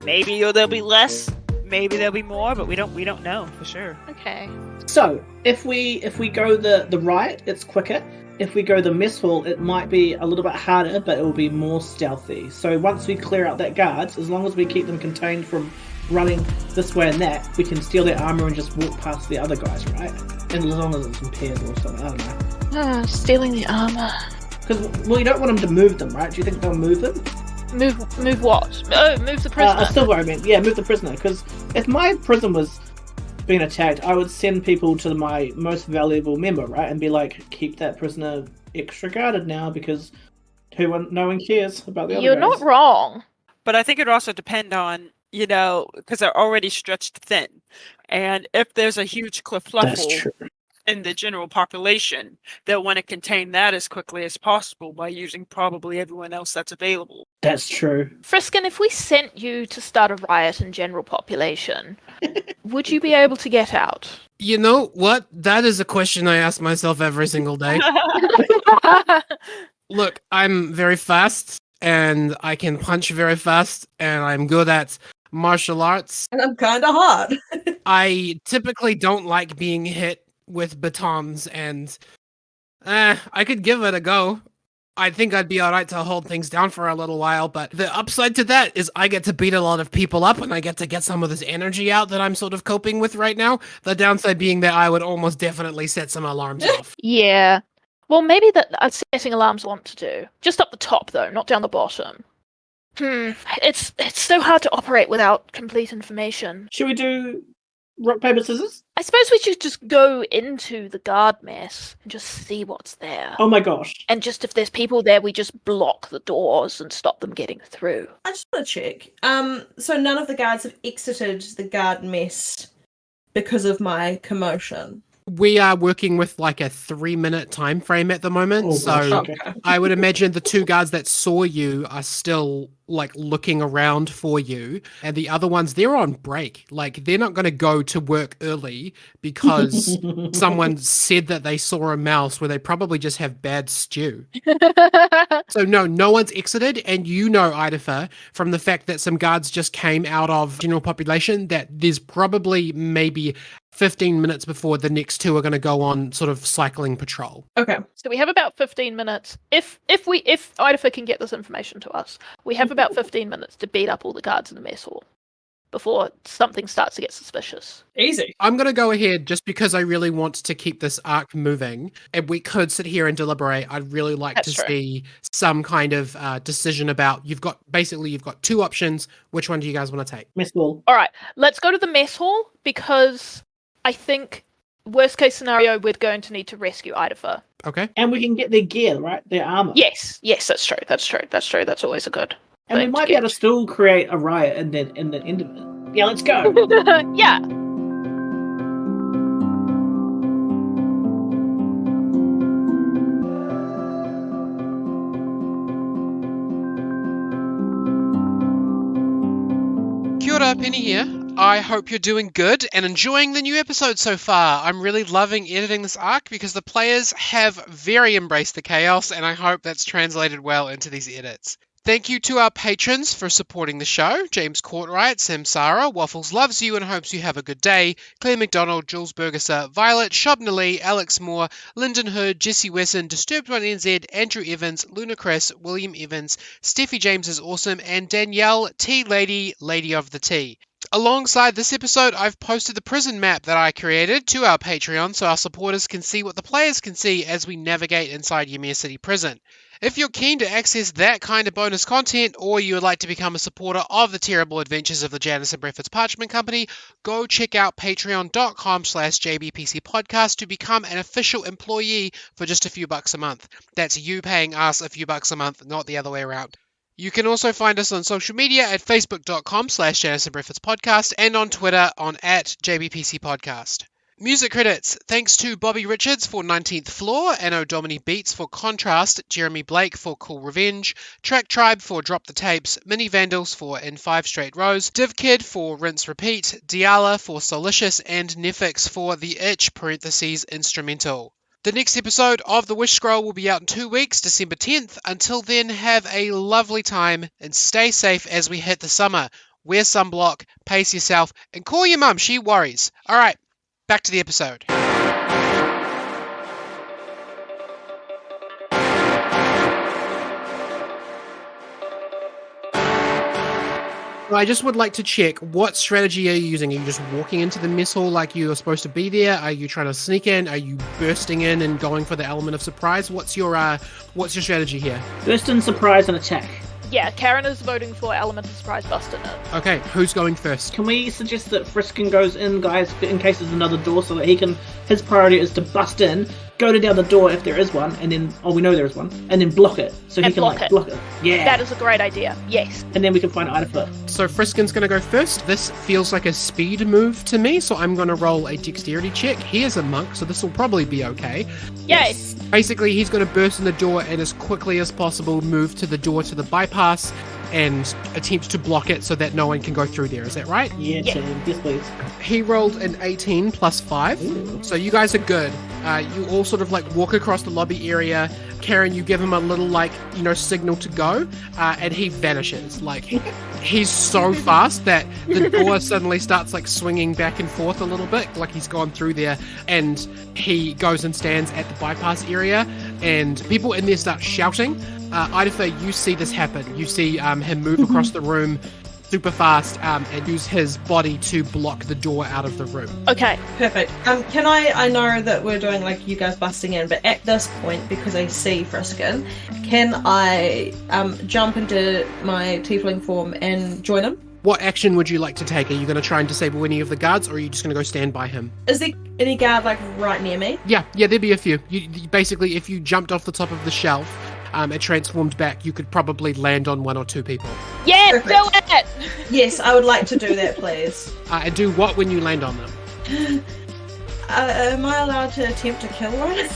Maybe there'll be less, maybe there'll be more, but we don't know for sure. okay. So if we go the riot, it's quicker. If we go the mess hall, it might be a little bit harder, but it will be more stealthy. So once we clear out that guards, as long as we keep them contained from running this way and that, we can steal their armor and just walk past the other guys, right? And as long as it's in pairs or something, I don't know. Stealing the armor. Because, well, you don't want them to move them, right? Do you think they'll move them? Move what? Oh, move the prisoner. Silver, I mean. Yeah, move the prisoner. Because if my prison was being attacked, I would send people to my most valuable member, right? And be like, keep that prisoner extra guarded now because no one cares about the other You're guys. not wrong. But I think it would also depend on, because they're already stretched thin. And if there's a huge That's kerfluffle true. in the general population, they'll want to contain that as quickly as possible by using probably everyone else that's available. That's true. Friskin, if we sent you to start a riot in general population, would you be able to get out? You know what? That is a question I ask myself every single day. Look, I'm very fast, and I can punch very fast, and I'm good at martial arts. And I'm kind of hot. I typically don't like being hit with batons, and I could give it a go. I think I'd be alright to hold things down for a little while, but the upside to that is I get to beat a lot of people up, and I get to get some of this energy out that I'm sort of coping with right now. The downside being that I would almost definitely set some alarms off. Yeah. Well, maybe that setting alarms want to do. Just up the top, though, not down the bottom. It's so hard to operate without complete information. Should we do rock, paper, scissors? I suppose we should just go into the guard mess and just see what's there. Oh my gosh. And just if there's people there, we just block the doors and stop them getting through. I just want to check. So none of the guards have exited the guard mess because of my commotion. We are working with like a 3-minute time frame at the moment, Oh, gosh, so okay. I would imagine the 2 guards that saw you are still like looking around for you, and the other ones, they're on break. Like, they're not going to go to work early because someone said that they saw a mouse, where they probably just have bad stew. So no one's exited, and you know, Idafer, from the fact that some guards just came out of general population, that there's probably maybe 15 minutes before the next 2 are going to go on sort of cycling patrol. Okay. So we have about 15 minutes. If Idafer can get this information to us, we have about 15 minutes to beat up all the guards in the mess hall before something starts to get suspicious. Easy. I'm going to go ahead just because I really want to keep this arc moving, and we could sit here and deliberate. I'd really like That's to true. see some kind of decision about, you've got 2 options. Which one do you guys want to take? Miss Ball. All right, let's go to the mess hall because I think worst case scenario, we're going to need to rescue Idafer. Okay. And we can get their gear, right? Their armor. Yes, that's true. That's always a good And we thing might to be able get. to still create a riot in the end of it. Yeah, let's go. Yeah. Kia ora, Penny here. I hope you're doing good and enjoying the new episode so far. I'm really loving editing this arc because the players have very embraced the chaos, and I hope that's translated well into these edits. Thank you to our patrons for supporting the show. James Courtwright, Samsara, Waffles loves you and hopes you have a good day, Claire McDonald, Jules Bergesser, Violet, Shobna Lee, Alex Moore, Lyndon Hood, Jesse Wesson, Disturbed One NZ, Andrew Evans, Luna Chris, William Evans, Steffi James is awesome, and Danielle T Lady, Lady of the Tea. Alongside this episode, I've posted the prison map that I created to our Patreon so our supporters can see what the players can see as we navigate inside Yamir City Prison. If you're keen to access that kind of bonus content, or you would like to become a supporter of the terrible adventures of the Janice and Breford's Parchment Company, go check out patreon.com/JBPC podcast to become an official employee for just a few bucks a month. That's you paying us a few bucks a month, not the other way around. You can also find us on social media at facebook.com/Janice and Breford's podcast and on Twitter on @JBPC podcast. Music credits. Thanks to Bobby Richards for 19th Floor, Anno Domini Beats for Contrast, Jeremy Blake for Cool Revenge, Track Tribe for Drop the Tapes, Mini Vandals for In 5 Straight Rows, Div Kid for Rinse Repeat, Diala for Solicious, and Nefix for The Itch (Instrumental). The next episode of The Wish Scroll will be out in 2 weeks, December 10th. Until then, have a lovely time and stay safe as we hit the summer. Wear sunblock, pace yourself, and call your mum, she worries. Alright. Back to the episode. I just would like to check, what strategy are you using? Are you just walking into the mess hall like you are supposed to be there? Are you trying to sneak in? Are you bursting in and going for the element of surprise? What's your strategy here? Burst in, surprise, and attack. Yeah, Karen is voting for element of surprise busting in. Okay, who's going first? Can we suggest that Friskin goes in, guys, in case there's another door, so that his priority is to bust in, go to the other door if there is one, and then, we know there is one, and then block it, so he can block it. Yeah. That is a great idea, yes. And then we can find Idafer. So Friskin's going to go first. This feels like a speed move to me, so I'm going to roll a dexterity check. He is a monk, so this will probably be okay. Yes. Basically, he's going to burst in the door and as quickly as possible move to the door to the bypass and attempt to block it so that no one can go through there. Is that right? Yeah. Yes, please. He rolled an 18 plus 5. Ooh. So you guys are good. You all sort of like walk across the lobby area. Karen, you give him a little signal to go, and he vanishes. Like, he's so fast that the door suddenly starts like swinging back and forth a little bit, like he's gone through there, and he goes and stands at the bypass area, and people in there start shouting. Idafer, you see this happen. You see him move across the room super fast and use his body to block the door out of the room. Okay. Perfect. Can I know that we're doing like you guys busting in, but at this point, because I see Friskin, can I jump into my tiefling form and join him? What action would you like to take? Are you going to try and disable any of the guards, or are you just going to go stand by him? Is there any guard like right near me? Yeah, there'd be a few. You basically, if you jumped off the top of the shelf, and transformed back, you could probably land on 1 or 2 people. Yeah, Perfect. do it! Yes, I would like to do that, please. And do what when you land on them? Am I allowed to attempt to kill one?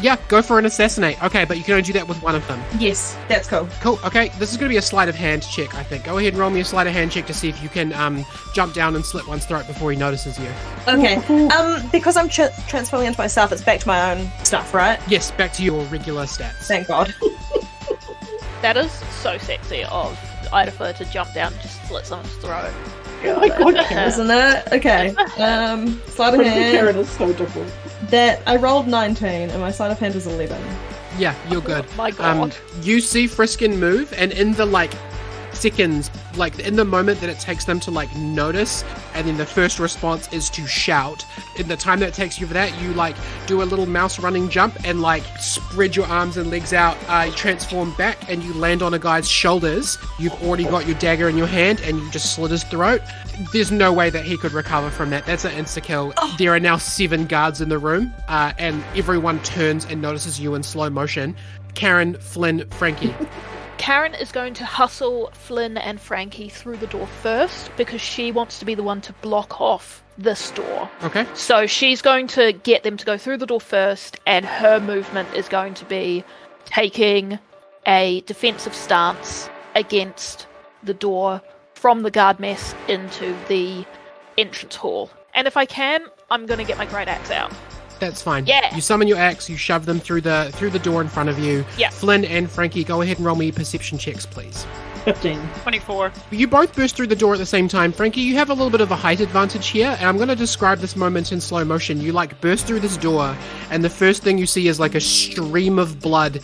Yeah, go for an assassinate. Okay, but you can only do that with one of them. Yes, that's cool. Cool, okay. This is going to be a sleight of hand check, I think. Go ahead and roll me a sleight of hand check to see if you can jump down and slit one's throat before he notices you. Okay. Because I'm transforming into myself, it's back to my own stuff, right? Yes, back to your regular stats. Thank God. That is so sexy of Idafer to jump down and just slit someone's throat. Oh my God, Karen. Isn't it? Okay. Sleight of hand. Karen is so different. That I rolled 19 and my sleight of hand is 11. Yeah, you're good. Oh my God. You see Friskin move, and in the seconds, in the moment that it takes them to notice, and then the first response is to shout. In the time that it takes you for that, you do a little mouse running jump and spread your arms and legs out. You transform back and you land on a guy's shoulders. You've already got your dagger in your hand and you just slit his throat. There's no way that he could recover from that. That's an insta-kill. Oh. There are now 7 guards in the room, and everyone turns and notices you in slow motion. Karen, Flynn, Frankie. Karen is going to hustle Flynn and Frankie through the door first because she wants to be the one to block off this door. Okay. So she's going to get them to go through the door first, and her movement is going to be taking a defensive stance against the door from the guard mess into the entrance hall. And if I can, I'm going to get my great axe out. That's fine. Yeah. You summon your axe, you shove them through the door in front of you. Yeah. Flynn and Frankie, go ahead and roll me perception checks, please. 15. 24. You both burst through the door at the same time. Frankie, you have a little bit of a height advantage here, and I'm going to describe this moment in slow motion. You burst through this door, and the first thing you see is a stream of blood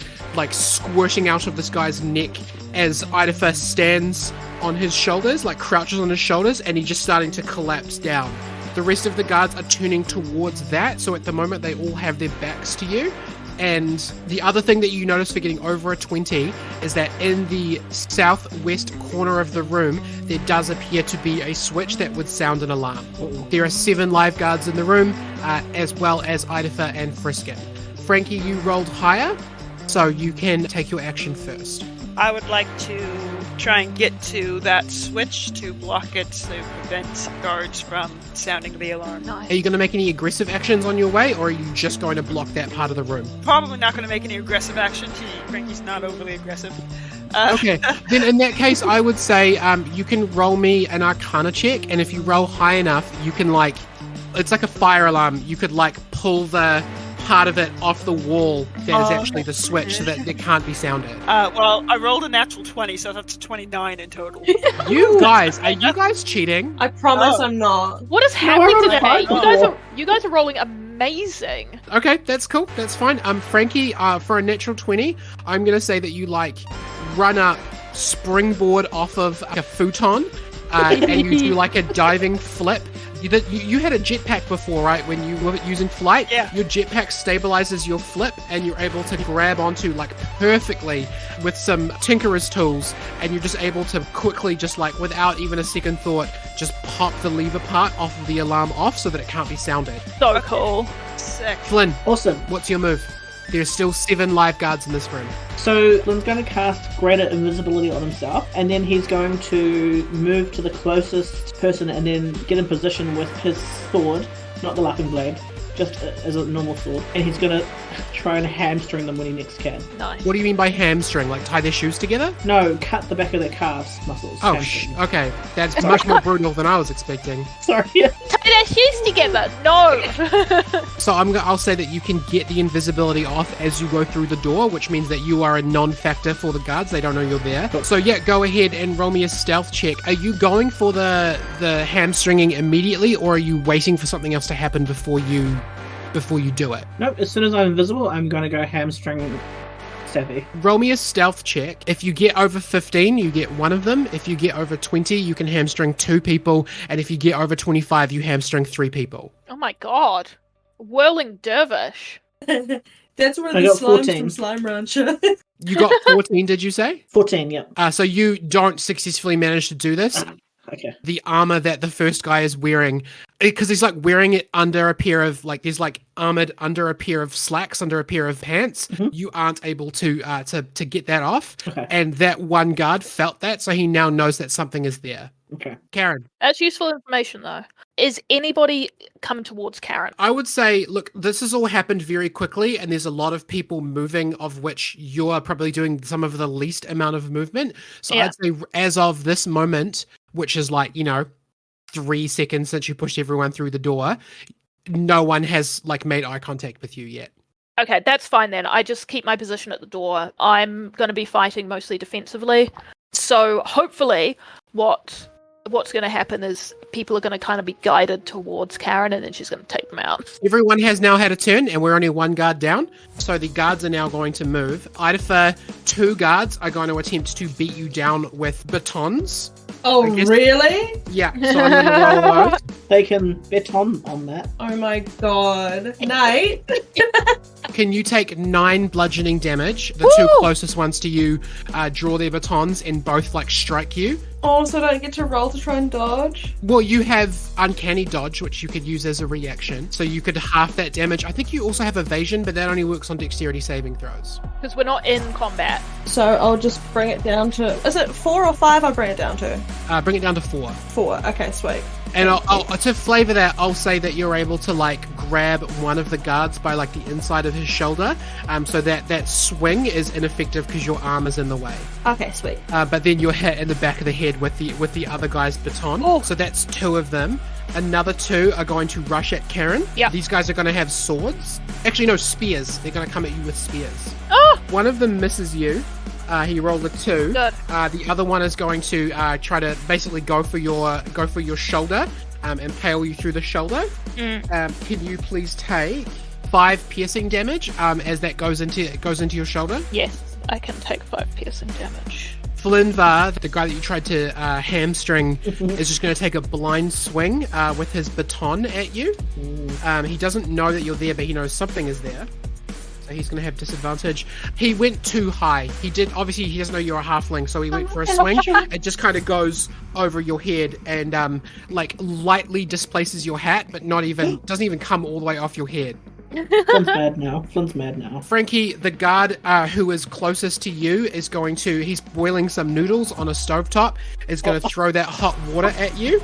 squirting out of this guy's neck as Idafer stands on his shoulders, crouches on his shoulders, and he's just starting to collapse down. The rest of the guards are turning towards that, so at the moment they all have their backs to you. And the other thing that you notice for getting over a 20 is that in the southwest corner of the room, there does appear to be a switch that would sound an alarm. There are 7 live guards in the room, as well as Idafer and Friskin. Frankie, you rolled higher, so you can take your action first. I would like to try and get to that switch to block it to prevent guards from sounding the alarm. Nice. Are you going to make any aggressive actions on your way, or are you just going to block that part of the room? Probably not going to make any aggressive action. Frankie's not overly aggressive. Okay, then in that case, I would say you can roll me an Arcana check, and if you roll high enough, you can it's like a fire alarm. You could pull the part of it off the wall that is actually the switch so that it can't be sounded. Well, I rolled a natural 20, so that's 29 in total. You guys, are you guys cheating? I promise I'm not. What is happening we're today? fine. You guys are rolling amazing. Okay, that's cool. That's fine. Frankie, for a natural 20, I'm going to say that you run up, springboard off of a futon, and you do like a diving flip. You had a jetpack before, right? When you were using flight, Yeah. your jetpack stabilizes your flip, and you're able to grab onto like perfectly with some tinkerer's tools, and you're just able to quickly, just like without even a second thought, just pop the lever part off of the alarm off so that it can't be sounded. So cool. Sick. Flynn, Awesome. what's your move? There's still 7 live guards in this room. So Lynn's going to cast greater invisibility on himself, and then he's going to move to the closest person and then get in position with his sword, not the laughing blade, just as a normal sword, and he's going to try and hamstring them when he next can. Nice. What do you mean by hamstring? Like tie their shoes together? No, cut the back of their calves muscles. Oh, hamstring. okay. That's much more brutal than I was expecting. Sorry. Tie their shoes together. No. So I'll say that you can get the invisibility off as you go through the door, which means that you are a non-factor for the guards. They don't know you're there. So yeah, go ahead and roll me a stealth check. Are you going for the hamstringing immediately, or are you waiting for something else to happen before you do it? Nope, as soon as I'm invisible, I'm going to go hamstring Savvy. Roll me a stealth check. If you get over 15, you get one of them. If you get over 20, you can hamstring 2 people. And if you get over 25, you hamstring 3 people. Oh my god. Whirling dervish. That's one of I the got slimes 14. from Slime Rancher. You got 14, did you say? 14, yep. So you don't successfully manage to do this. Okay. The armor that the first guy is wearing, because he's like wearing it under a pair of like, there's like armored under a pair of slacks, under a pair of pants. Mhm. You aren't able to get that off. Okay. And that one guard felt that, so he now knows that something is there. Okay. Karen, That's useful information though. Is anybody coming towards Karen? I would say, look, this has all happened very quickly, and there's a lot of people moving, of which you're probably doing some of the least amount of movement. So Yeah. I'd say as of this moment, which is like, 3 seconds since you pushed everyone through the door, no one has like made eye contact with you yet. Okay, that's fine then. I just keep my position at the door. I'm going to be fighting mostly defensively. So hopefully what's going to happen is people are going to kind of be guided towards Karen, and then she's going to take them out. Everyone has now had a turn, and we're only 1 guard down. So the guards are now going to move. Either 2 guards are going to attempt to beat you down with batons. Oh, I guess- really? Yeah, so I'm going to roll those. They can bet on that. Oh my god. Nate? Can you take 9 bludgeoning damage? The 2 closest ones to you draw their batons and both like strike you. Oh, so I don't get to roll to try and dodge? Well, you have uncanny dodge, which you could use as a reaction. So you could half that damage. I think you also have evasion, but that only works on dexterity saving throws. Because we're not in combat. So I'll just bring it down to... Is it 4 or 5 I'll bring it down to? Bring it down to 4. 4. Okay, sweet. And I'll to flavor that, I'll say that you're able to like grab one of the guards by like the inside of his shoulder, so that swing is ineffective because your arm is in the way. Okay, sweet. But then you're hit in the back of the head with the other guy's baton. Oh. So that's 2 of them. Another 2 are going to rush at Karen. Yeah. These guys are going to have swords. Actually, no, spears. They're going to come at you with spears. Oh, One of them misses you. He rolled a 2. good. The other one is going to try to basically go for your shoulder and impale you through the shoulder. Can you please take 5 piercing damage as that goes into your shoulder? Yes, I can take 5 piercing damage. Flinvar, the guy that you tried to hamstring, is just going to take a blind swing with his baton at you. He doesn't know that you're there, but he knows something is there. So he's going to have disadvantage. He went too high. He doesn't know you're a halfling, so he went for a swing. It just kind of goes over your head and like lightly displaces your hat, but doesn't even come all the way off your head. Flynn's mad now. Flynn's mad now. Frankie, the guard who is closest to you is he's boiling some noodles on a stovetop, is going to throw that hot water at you.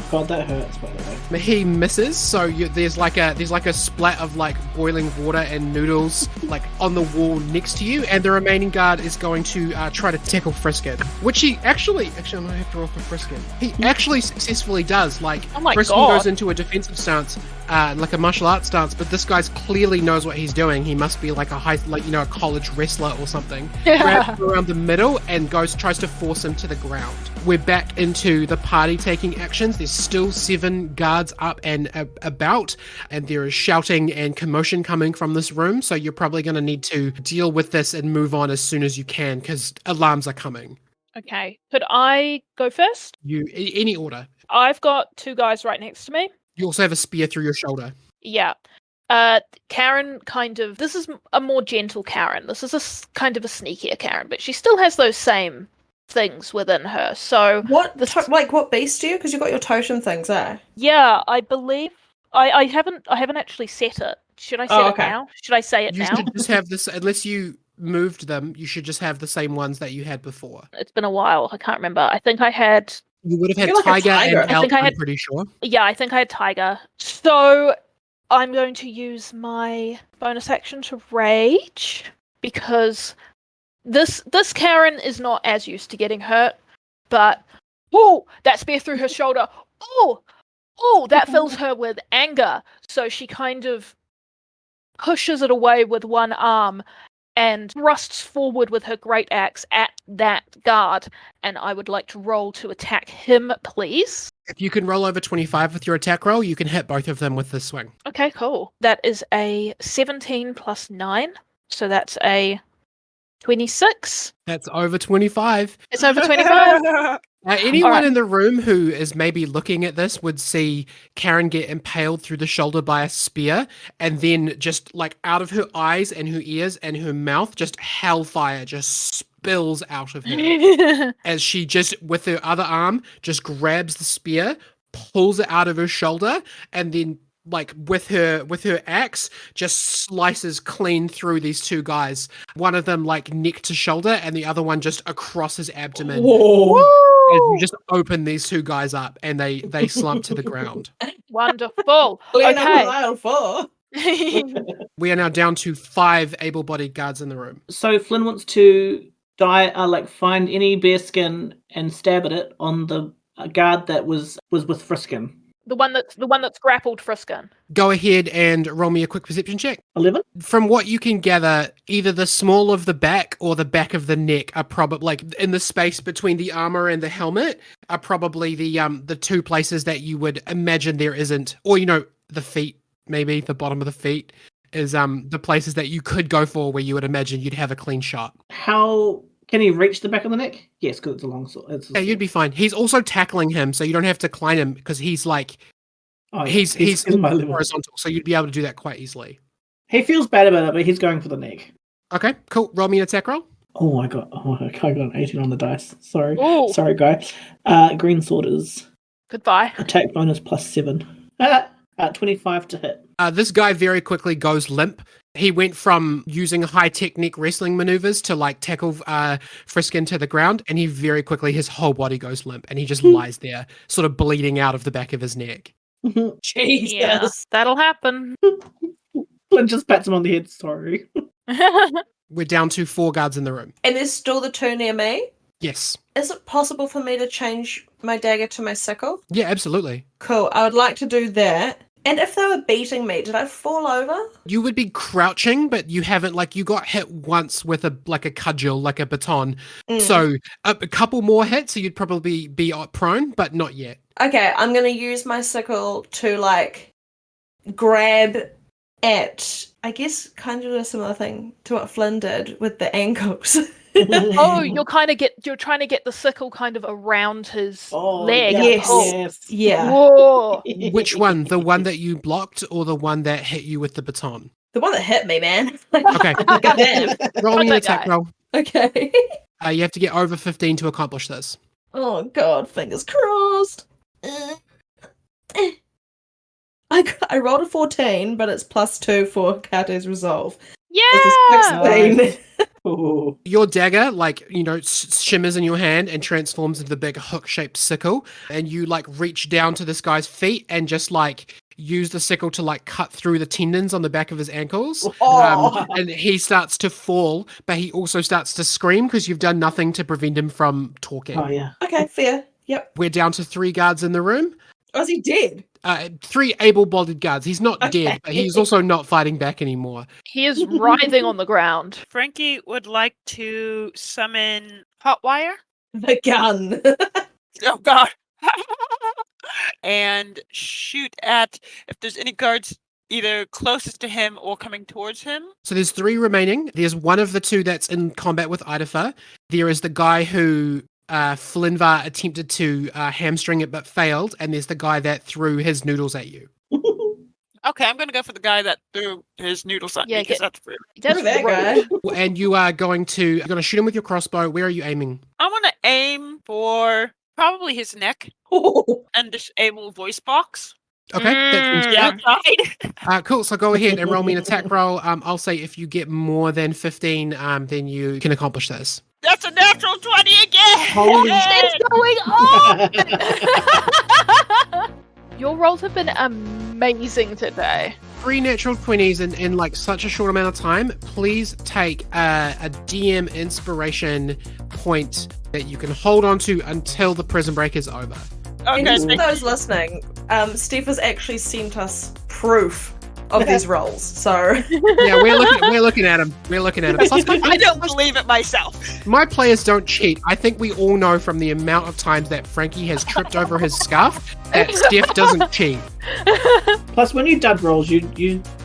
God, that hurts, by the way. He misses, so there's like a splat of like boiling water and noodles like on the wall next to you, and the remaining guard is going to try to tackle Friskin, which he actually I'm going to have to roll for Friskin. He actually successfully does. Like Oh my Friskin God. goes into a defensive stance, like a martial arts stance, but this guy's clearly knows what he's doing. He must be like a college wrestler or something. Grabs him around the middle and tries to force him to the ground. We're back into the party taking actions. There's still 7 guards up and about, and there is shouting and commotion coming from this room, so you're probably going to need to deal with this and move on as soon as you can, because alarms are coming. Okay. Could I go first? Any order. I've got 2 guys right next to me. You also have a spear through your shoulder. Yeah. Karen this is a more gentle Karen. This is kind of a sneakier Karen, but she still has those same things within her. So What beast do you? Because you've got your totem things there. yeah, I believe I haven't actually set it. Should I set it okay. now? Should I say it You now? should just have this, unless you moved them, you should just have the same ones that you had before. It's been a while. I can't remember. I think I had. You would have had You're like a tiger tiger. and I elk, think I I'm had- pretty sure. Yeah, I think I had tiger. So I'm going to use my bonus action to rage because this Karen is not as used to getting hurt, but that spear through her shoulder. That fills her with anger. So she kind of pushes it away with one arm and thrusts forward with her great axe at that guard. And I would like to roll to attack him, please. If you can roll over 25 with your attack roll, you can hit both of them with this swing. Okay, cool. That is a 17 plus 9. So that's a 26. That's over 25. It's over 25. Anyone Alright. in the room who is maybe looking at this would see Karen get impaled through the shoulder by a spear, and then just like out of her eyes and her ears and her mouth, just hellfire just spills out of her as she just, with her other arm, just grabs the spear, pulls it out of her shoulder, and then like with her axe just slices clean through these 2 guys. One of them like neck to shoulder and the other one just across his abdomen. Whoa. As you just open these 2 guys up and they slump to the ground. Wonderful. Lena Okay. Mile 4. We are now down to 5 able-bodied guards in the room. So Flynn wants to find any bear skin and stab at it on the guard that was with Friskin. The one that's grappled Friskin. Go ahead and roll me a quick perception check. 11? From what you can gather, either the small of the back or the back of the neck are probably, like, in the space between the armor and the helmet, are probably the 2 places that you would imagine there isn't, or, the feet, maybe, the bottom of the feet, is the places that you could go for where you would imagine you'd have a clean shot. How can he reach the back of the neck? Yes, because it's a long sword. Yeah, you'd be fine. He's also tackling him, so you don't have to climb him, because he's like, he's my level. horizontal, so you'd be able to do that quite easily. He feels bad about it, but he's going for the neck. Okay, cool. Roll me an attack roll. I got an 18 on the dice. Sorry. Ooh. Sorry, guy. Green sword is Goodbye. attack bonus +7. 25 to hit. This guy very quickly goes limp. He went from using high technique wrestling maneuvers to like tackle Friskin to the ground, and he very quickly, his whole body goes limp, and he just lies there, sort of bleeding out of the back of his neck. Jesus. Yeah, that'll happen. Flynn just pats him on the head. Sorry. We're down to 4 guards in the room. And there's still the 2 near me. Yes. Is it possible for me to change my dagger to my sickle? Yeah, absolutely. Cool. I would like to do that. And if they were beating me, did I fall over? You would be crouching, but you haven't, like, you got hit once with a cudgel, like a baton. So a couple more hits, so you'd probably be prone, but not yet. Okay, I'm going to use my sickle to, like, grab at, I guess, kind of a similar thing to what Flynn did with the ankles. Oh, you're trying to get the sickle kind of around his leg. yes. Yes. Yeah. Whoa. Which one? The one that you blocked or the one that hit you with the baton? The one that hit me, man. Okay. Goddamn. Roll me an that attack guy. roll. Okay. You have to get over 15 to accomplish this. Oh, God. Fingers crossed. I rolled a 14, but it's +2 for Kate's resolve. Yeah. It's a 16. Ooh. Your dagger, like, shimmers in your hand and transforms into the big hook-shaped sickle, and you, like, reach down to this guy's feet and just, like, use the sickle to, like, cut through the tendons on the back of his ankles. Oh. And he starts to fall, but he also starts to scream because you've done nothing to prevent him from talking. Oh, yeah. Okay, fair. Yep. We're down to 3 guards in the room. Oh, is he dead? 3 able-bodied guards. He's not Okay. dead, but he's also not fighting back anymore. He is writhing on the ground. Frankie would like to summon Hotwire. The gun. Oh God! And shoot at if there's any guards either closest to him or coming towards him. So there's 3 remaining. There's one of the 2 that's in combat with Idafer. There is the guy who Flinvar attempted to hamstring it but failed, and there's the guy that threw his noodles at you. Okay, I'm gonna go for the guy that threw his noodles at me because that's rude. Look at that guy. And you're going to shoot him with your crossbow. Where are you aiming? I want to aim for probably his neck and disable voice box. Okay. The outside. Cool. So go ahead and roll me an attack roll. I'll say if you get more than 15, then you can accomplish this. That's a natural 20 again. Holy What's going on? Your rolls have been amazing today. 3 natural 20s in like such a short amount of time. Please take a DM inspiration point that you can hold on to until the prison break is over. Okay, And for those listening, Steph has actually sent us proof of these rolls. So Yeah, we're looking at him. We're looking at him. I don't believe it myself. My players don't cheat. I think we all know from the amount of times that Frankie has tripped over his scarf that Steph doesn't cheat. Plus, when you dud rolls, you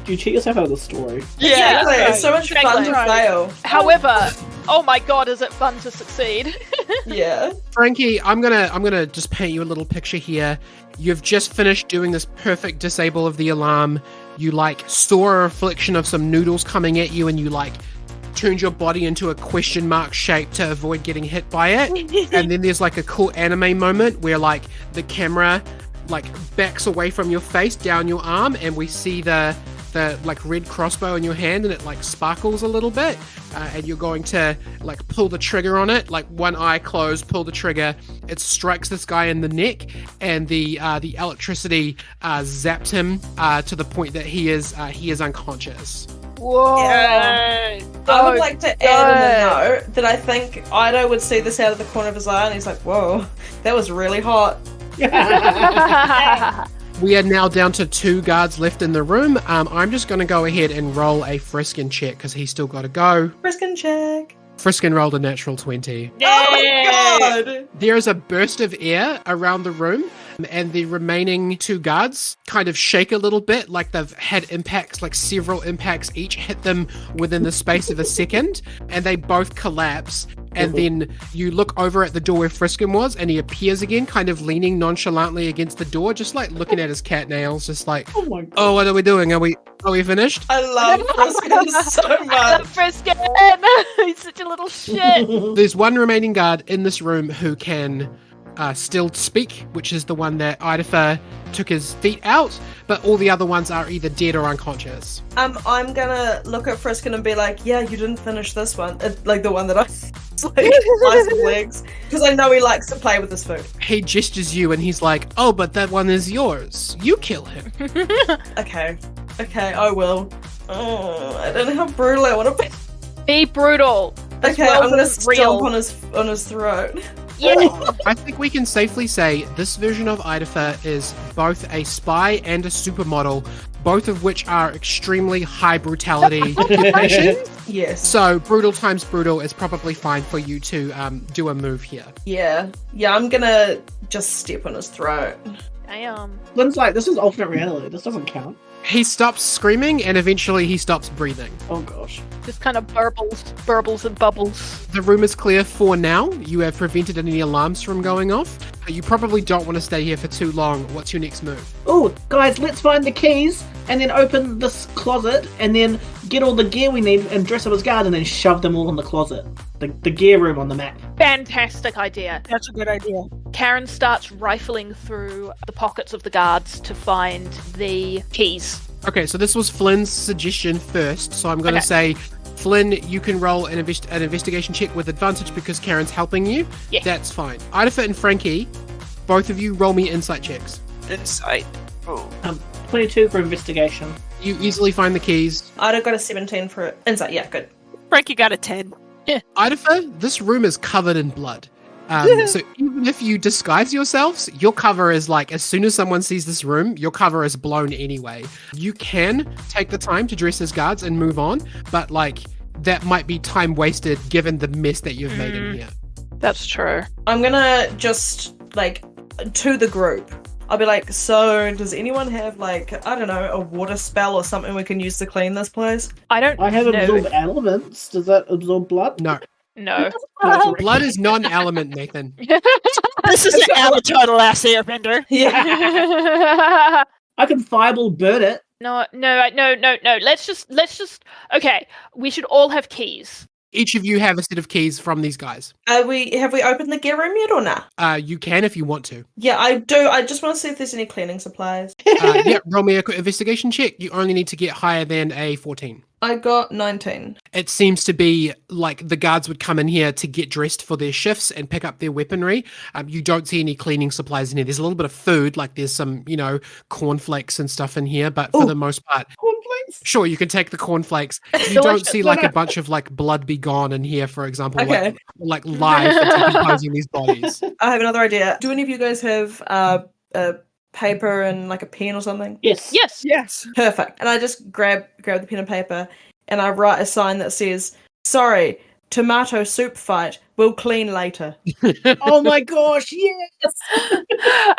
cheat yourself out of the story. Yeah, exactly. It's so much fun to fail. However, oh my god, is it fun to succeed? Yeah. Frankie, I'm gonna just paint you a little picture here. You've just finished doing this perfect disable of the alarm. You like saw a reflection of some noodles coming at you, and you like turned your body into a question mark shape to avoid getting hit by it. And then there's like a cool anime moment where like the camera like backs away from your face down your arm, and we see the like red crossbow in your hand, and it like sparkles a little bit, and you're going to like pull the trigger on it, like one eye closed, pull the trigger. It strikes this guy in the neck, and the electricity zaps him to the point that he is unconscious. Whoa. Yay. I would like to add in a note that I think Ido would see this out of the corner of his eye, and he's like, "Whoa, that was really hot." We are now down to 2 guards left in the room. I'm just going to go ahead and roll a Friskin check because he's still got to go. Friskin check. Friskin rolled a natural 20. Oh my god! There is a burst of air around the room, and the remaining 2 guards kind of shake a little bit, like they've had impacts, like several impacts each hit them within the space of a second, and they both collapse. And then you look over at the door where Friskin was, and he appears again, kind of leaning nonchalantly against the door, just like looking at his cat nails, just like, Oh my god. oh, what are we doing? Are we finished? I love Friskin so I much. love Friskin. He's such a little shit. There's one remaining guard in this room who can still speak, which is the one that Idafer took his feet out, but all the other ones are either dead or unconscious. I'm gonna look at Friskin and be like, "Yeah, you didn't finish this one." Like the one that I like slice of legs, because I know he likes to play with his food. He gestures you and he's like, oh, but that one is yours. You kill him. Okay, I will. Oh, I don't know how brutal I want to be. Be brutal. This Okay, I'm world gonna isn't real. stomp on his throat. Yeah. I think we can safely say this version of Idafer is both a spy and a supermodel, both of which are extremely high brutality occupations. Yes. So brutal times brutal is probably fine for you to do a move here. Yeah. I'm gonna just step on his throat. Damn. Lynn's like, this is alternate reality. This doesn't count. He stops screaming and eventually he stops breathing. Oh gosh. Just kind of burbles and bubbles. The room is clear for now. You have prevented any alarms from going off. You probably don't want to stay here for too long. What's your next move? Oh, guys, let's find the keys and then open this closet and then get all the gear we need and dress up as guard and then shove them all in the closet. The gear room on the map. Fantastic idea. That's a good idea. Karen starts rifling through the pockets of the guards to find the keys. Okay, so this was Flynn's suggestion first. So I'm going to say, Flynn, you can roll an investigation check with advantage because Karen's helping you. Yeah. That's fine. Idafer and Frankie, both of you roll me insight checks. Insight. Oh. 22 for investigation. You easily find the keys. I'd have got a 17 for insight. Yeah, good. Frankie got a 10. Idafer, this room is covered in blood. So even if you disguise yourselves, your cover is like, as soon as someone sees this room, your cover is blown anyway. You can take the time to dress as guards and move on, but like that might be time wasted given the mess that you've made in here. That's true. I'm gonna just, like, to the group. I'll be like, so does anyone have, like, I don't know, a water spell or something we can use to clean this place? I I have absorbed elements. Does that absorb blood? No. No. Blood is not an element, Nathan. This is an Avatar: The Last Airbender. Yeah. I can fireball burn it. No. Let's just. Okay, we should all have keys. Each of you have a set of keys from these guys. Have we opened the gear room yet or not? You can if you want to. Yeah, I do. I just want to see if there's any cleaning supplies. Yeah, roll me a quick investigation check. You only need to get higher than a 14. I got 19. It seems to be like the guards would come in here to get dressed for their shifts and pick up their weaponry. You don't see any cleaning supplies in here. There's a little bit of food, like there's some, cornflakes and stuff in here, but for the most part, Cornflakes? sure, you can take the cornflakes. You don't see like a bunch of like blood be gone in here, for example, Okay. like live decomposing these bodies. I have another idea. Do any of you guys have a paper and like a pen or something? Yes. Yes. Yes. Perfect. And I just grab the pen and paper and I write a sign that says, "Sorry, tomato soup fight. We'll clean later." Oh my gosh, yes!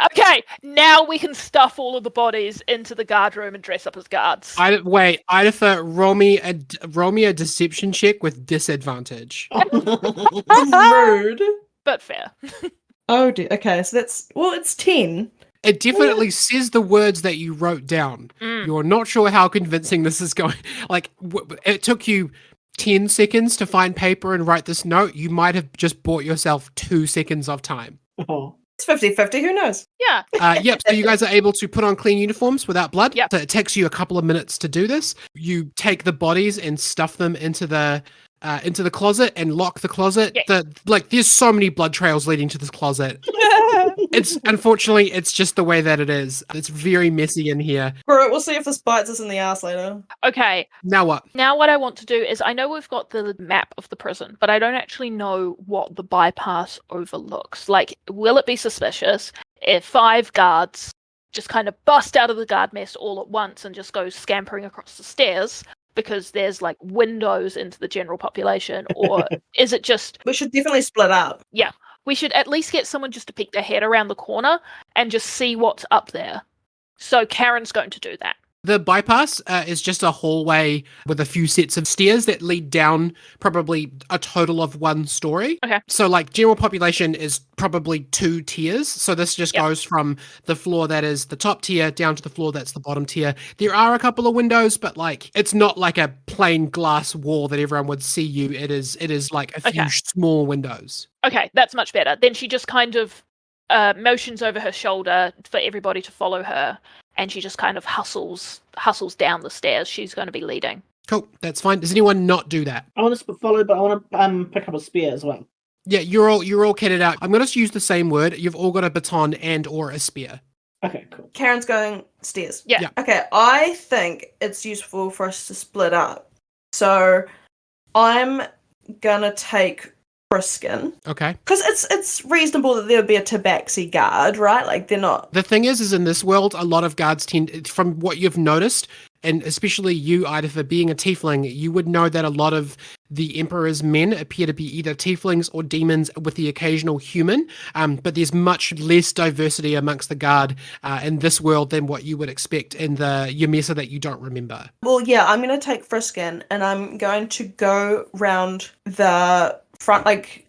Okay, now we can stuff all of the bodies into the guard room and dress up as guards. Wait, Idafer, roll me a deception check with disadvantage. Rude. But fair. Oh dear. Okay, so it's 10. It definitely says the words that you wrote down. You're not sure how convincing this is going. Like, it took you 10 seconds to find paper and write this note. You might have just bought yourself 2 seconds of time. Oh. It's 50-50, who knows? Yeah. Yep, so you guys are able to put on clean uniforms without blood. Yep. So it takes you a couple of minutes to do this. You take the bodies and stuff them into the closet and lock the closet. Yeah. There's so many blood trails leading to this closet. Unfortunately, it's just the way that it is. It's very messy in here. Bro, we'll see if this bites us in the ass later. Okay, Now what? now what I want to do is I know we've got the map of the prison, but I don't actually know what the bypass overlooks. Like, will it be suspicious if 5 guards just kind of bust out of the guard mess all at once and just go scampering across the stairs because there's like windows into the general population? Or is it just, We should definitely split up. we should at least get someone just to peek their head around the corner and just see what's up there? So Karen's going to do that. The bypass is just a hallway with a few sets of stairs that lead down probably a total of 1 story. Okay. So like general population is probably 2 tiers. So this just goes from the floor that is the top tier down to the floor that's the bottom tier. There are a couple of windows, but like it's not like a plain glass wall that everyone would see you. It is like a few small windows. Okay, that's much better. Then she just kind of motions over her shoulder for everybody to follow her, and she just kind of hustles down the stairs. She's going to be leading. Cool, that's fine. Does anyone not do that? I want to follow, but I want to pick up a spear as well. Yeah, you're all kitted out. I'm going to use the same word. You've all got a baton and or a spear. Okay, cool. Karen's going stairs. Yeah. Okay, I think it's useful for us to split up. So I'm gonna take Friskin. Okay. Because it's reasonable that there would be a tabaxi guard, right? Like, they're not... The thing is in this world, a lot of guards tend, from what you've noticed, and especially you, Ida, for being a tiefling, you would know that a lot of the Emperor's men appear to be either tieflings or demons with the occasional human, but there's much less diversity amongst the guard in this world than what you would expect in the Yamir that you don't remember. Well, yeah, I'm going to take Friskin, and I'm going to go round the front, like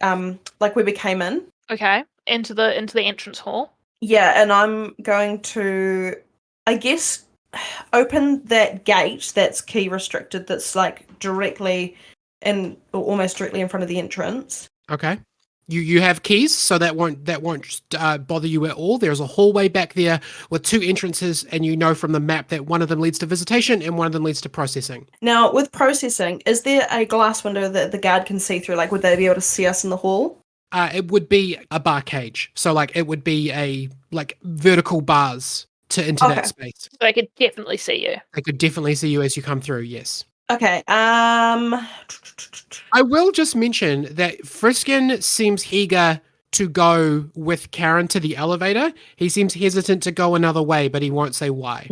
where we came in. Okay, into the entrance hall. Yeah, and I'm going to, I guess, open that gate that's key restricted, that's like directly in, or almost directly in front of the entrance. Okay. You have keys, so that won't bother you at all. There's a hallway back there with 2 entrances, and you know from the map that one of them leads to visitation and one of them leads to processing. Now, with processing, is there a glass window that the guard can see through? Like, would they be able to see us in the hall? It would be a bar cage, so like it would be a like vertical bars into that space. So I could definitely see you. They could definitely see you as you come through. Yes. Okay. I will just mention that Friskin seems eager to go with Karen to the elevator. He seems hesitant to go another way, but he won't say why.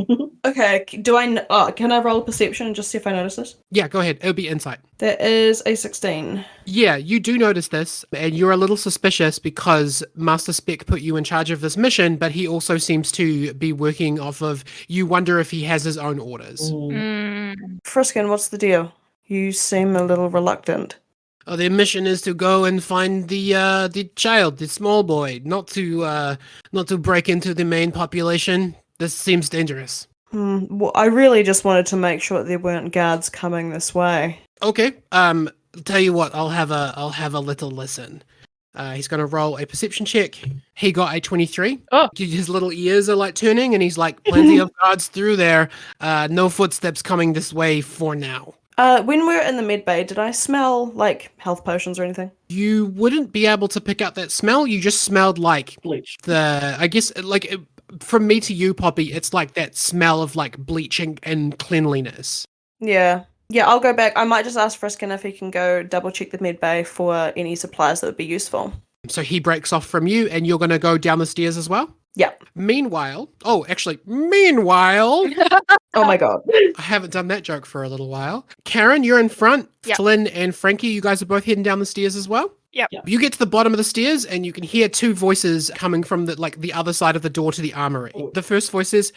Okay. Can I roll perception and just see if I notice this? Yeah, go ahead. It'll be insight. That is a 16. Yeah, you do notice this, and you're a little suspicious because Master Spec put you in charge of this mission, but he also seems to be working off of, you wonder if he has his own orders. Friskin, what's the deal? You seem a little reluctant. their mission is to go and find the child, the small boy, not to break into the main population. This seems dangerous. Well, I really just wanted to make sure that there weren't guards coming this way. Okay. Tell you what, I'll have a little listen. He's gonna roll a perception check. He got a 23. Oh. His little ears are like turning, and he's like, plenty of guards through there. No footsteps coming this way for now. When we were in the med bay, did I smell like health potions or anything? You wouldn't be able to pick up that smell. You just smelled like Bleach. From me to you, Poppy, it's like that smell of like bleaching and cleanliness. Yeah. Yeah, I'll go back. I might just ask Friskin if he can go double check the med bay for any supplies that would be useful. So he breaks off from you, and you're going to go down the stairs as well? Yep. Meanwhile, Oh my god. I haven't done that joke for a little while. Karen, you're in front. Yep. Flynn and Frankie, you guys are both heading down the stairs as well? Yep. You get to the bottom of the stairs, and you can hear two voices coming from the other side of the door to the armory. The first voice is,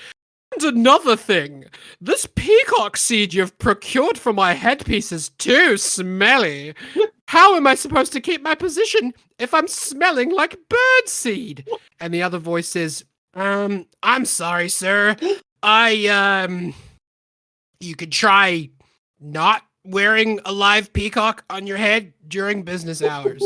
"And another thing, this peacock seed you've procured for my headpiece is too smelly. How am I supposed to keep my position if I'm smelling like bird seed?" And the other voice says, I'm sorry, sir. You could try not wearing a live peacock on your head during business hours.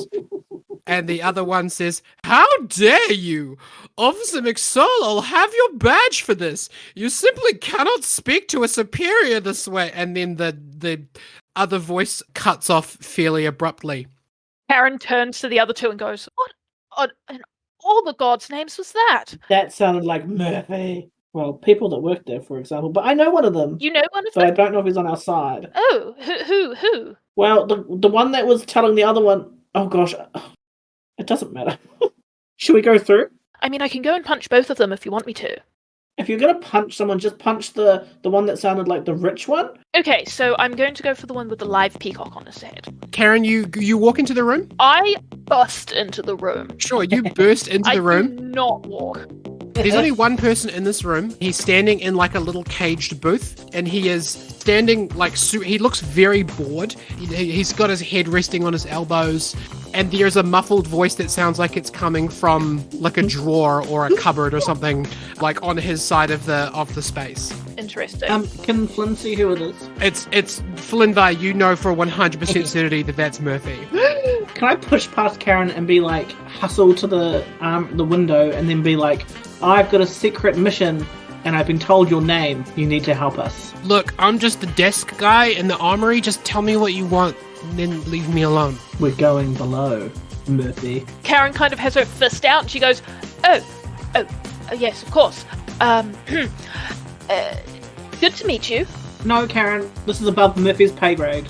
And the other one says, "How dare you? Officer McSoul, I'll have your badge for this. You simply cannot speak to a superior this way." And then the other voice cuts off fairly abruptly. Karen turns to the other two and goes, "What in all the gods' names was that?" That sounded like Murphy. Well, people that work there, for example. But I know one of them. You know one of So I them? don't know if he's on our side. Oh, who? Well, the one that was telling the other one... Oh, gosh. It doesn't matter. Should we go through? I mean, I can go and punch both of them if you want me to. If you're going to punch someone, just punch the one that sounded like the rich one. Okay, so I'm going to go for the one with the live peacock on his head. Karen, you walk into the room? I bust into the room. Sure, you burst into the I room. do not walk. There's only one person in this room. He's standing in like a little caged booth, and he is standing like he looks very bored. He's got his head resting on his elbows, and there's a muffled voice that sounds like it's coming from like a drawer or a cupboard or something, like on his side of the space. Interesting. Can Flynn see who it is? It's Flynnvar. You know for 100% certainty that that's Murphy. Can I push past Karen and be like, hustle to the window and then be like, "I've got a secret mission and I've been told your name. You need to help us." Look, I'm just the desk guy in the armory. Just tell me what you want and then leave me alone. We're going below, Murphy. Karen kind of has her fist out and she goes, Oh, yes, of course. Good to meet you. No, Karen, this is above Murphy's pay grade.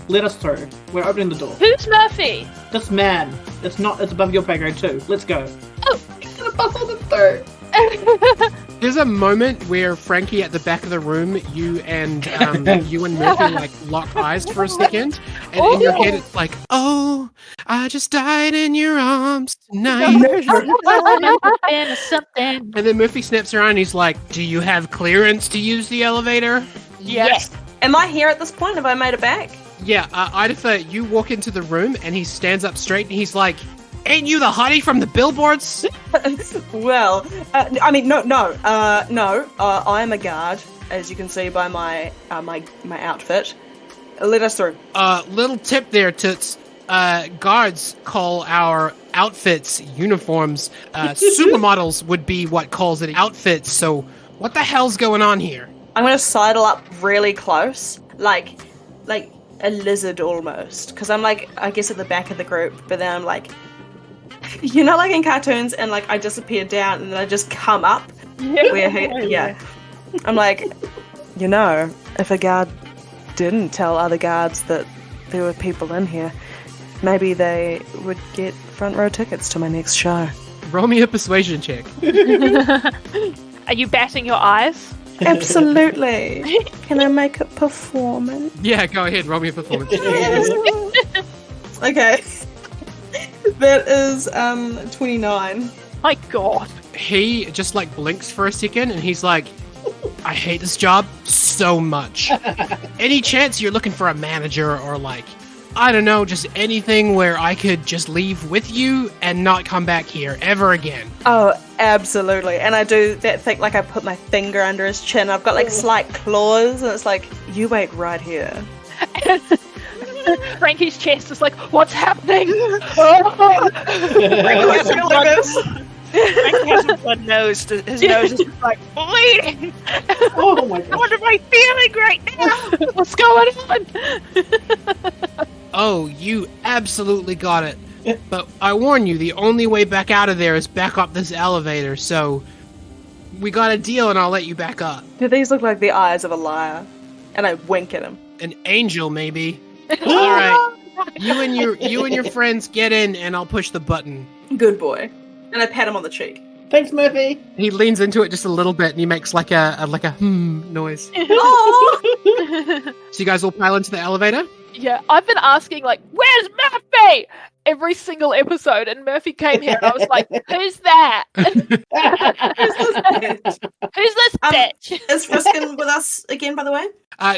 Let us through. We're opening the door. Who's Murphy? This man. It's above your pay grade too. Let's go. Oh, He's gonna bustle the through. There's a moment where Frankie at the back of the room, you and Murphy like lock eyes for a second, and in your head it's like, "Oh, I just died in your arms tonight." something. And then Murphy snaps around and he's like, "Do you have clearance to use the elevator?" Yes. Am I here at this point? Have I made it back? Yeah, Idatha, you walk into the room and he stands up straight and he's like, "Ain't you the hottie from the billboards?" Well, I mean, no. I am a guard, as you can see by my outfit. Let us through. Little tip there, Toots. Guards call our outfits uniforms. Supermodels would be what calls it outfits. So what the hell's going on here? I'm gonna sidle up really close, like a lizard almost, because I'm like, I guess at the back of the group, but then I'm like, you know, like in cartoons, and like I disappear down and then I just come up. Yeah. I'm like, you know, if a guard didn't tell other guards that there were people in here, maybe they would get front row tickets to my next show. Roll me a persuasion check. Are you batting your eyes? Absolutely. Can I make a performance? Yeah, go ahead. Roll me a performance. Okay. That is 29. My God. He just like blinks for a second and he's like, "I hate this job so much. Any chance you're looking for a manager or like I don't know, just anything where I could just leave with you and not come back here ever again. Oh, absolutely. And I do that thing, like I put my finger under his chin. I've got like slight claws, and it's like, you wait right here. Frankie's chest is like, what's happening? Frankie has a blood nose. His nose is like bleeding. Oh my god. What am I feeling right now? What's going on? Oh, you absolutely got it. But I warn you, the only way back out of there is back up this elevator, so we got a deal and I'll let you back up. Do these look like the eyes of a liar? And I wink at him. An angel, maybe. All right. You and your friends get in and I'll push the button. Good boy. And I pat him on the cheek. Thanks, Murphy. He leans into it just a little bit and he makes like a noise. Oh! So you guys all pile into the elevator? Yeah, I've been asking, like, where's Murphy? Every single episode, and Murphy came here, and I was like, who's that? Who's this bitch? Is Friskin with us again, by the way?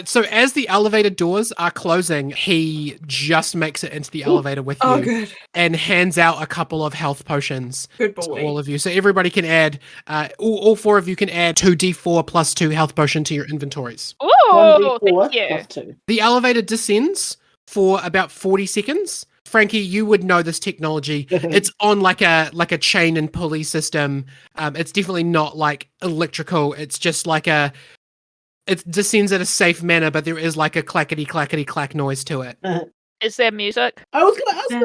So as the elevator doors are closing, he just makes it into the elevator with you Good. and hands out a couple of health potions Good to boy. all of you. So everybody can add, all four of you can add 2d4 plus 2 health potion to your inventories. Ooh, 1d4 thank you. plus 2. The elevator descends for about 40 seconds. Frankie, you would know this technology. It's on like a chain and pulley system. It's definitely not like electrical. It's just like it descends at a safe manner, but there is like a clackety clack noise to it. Is there music? I was going to ask you.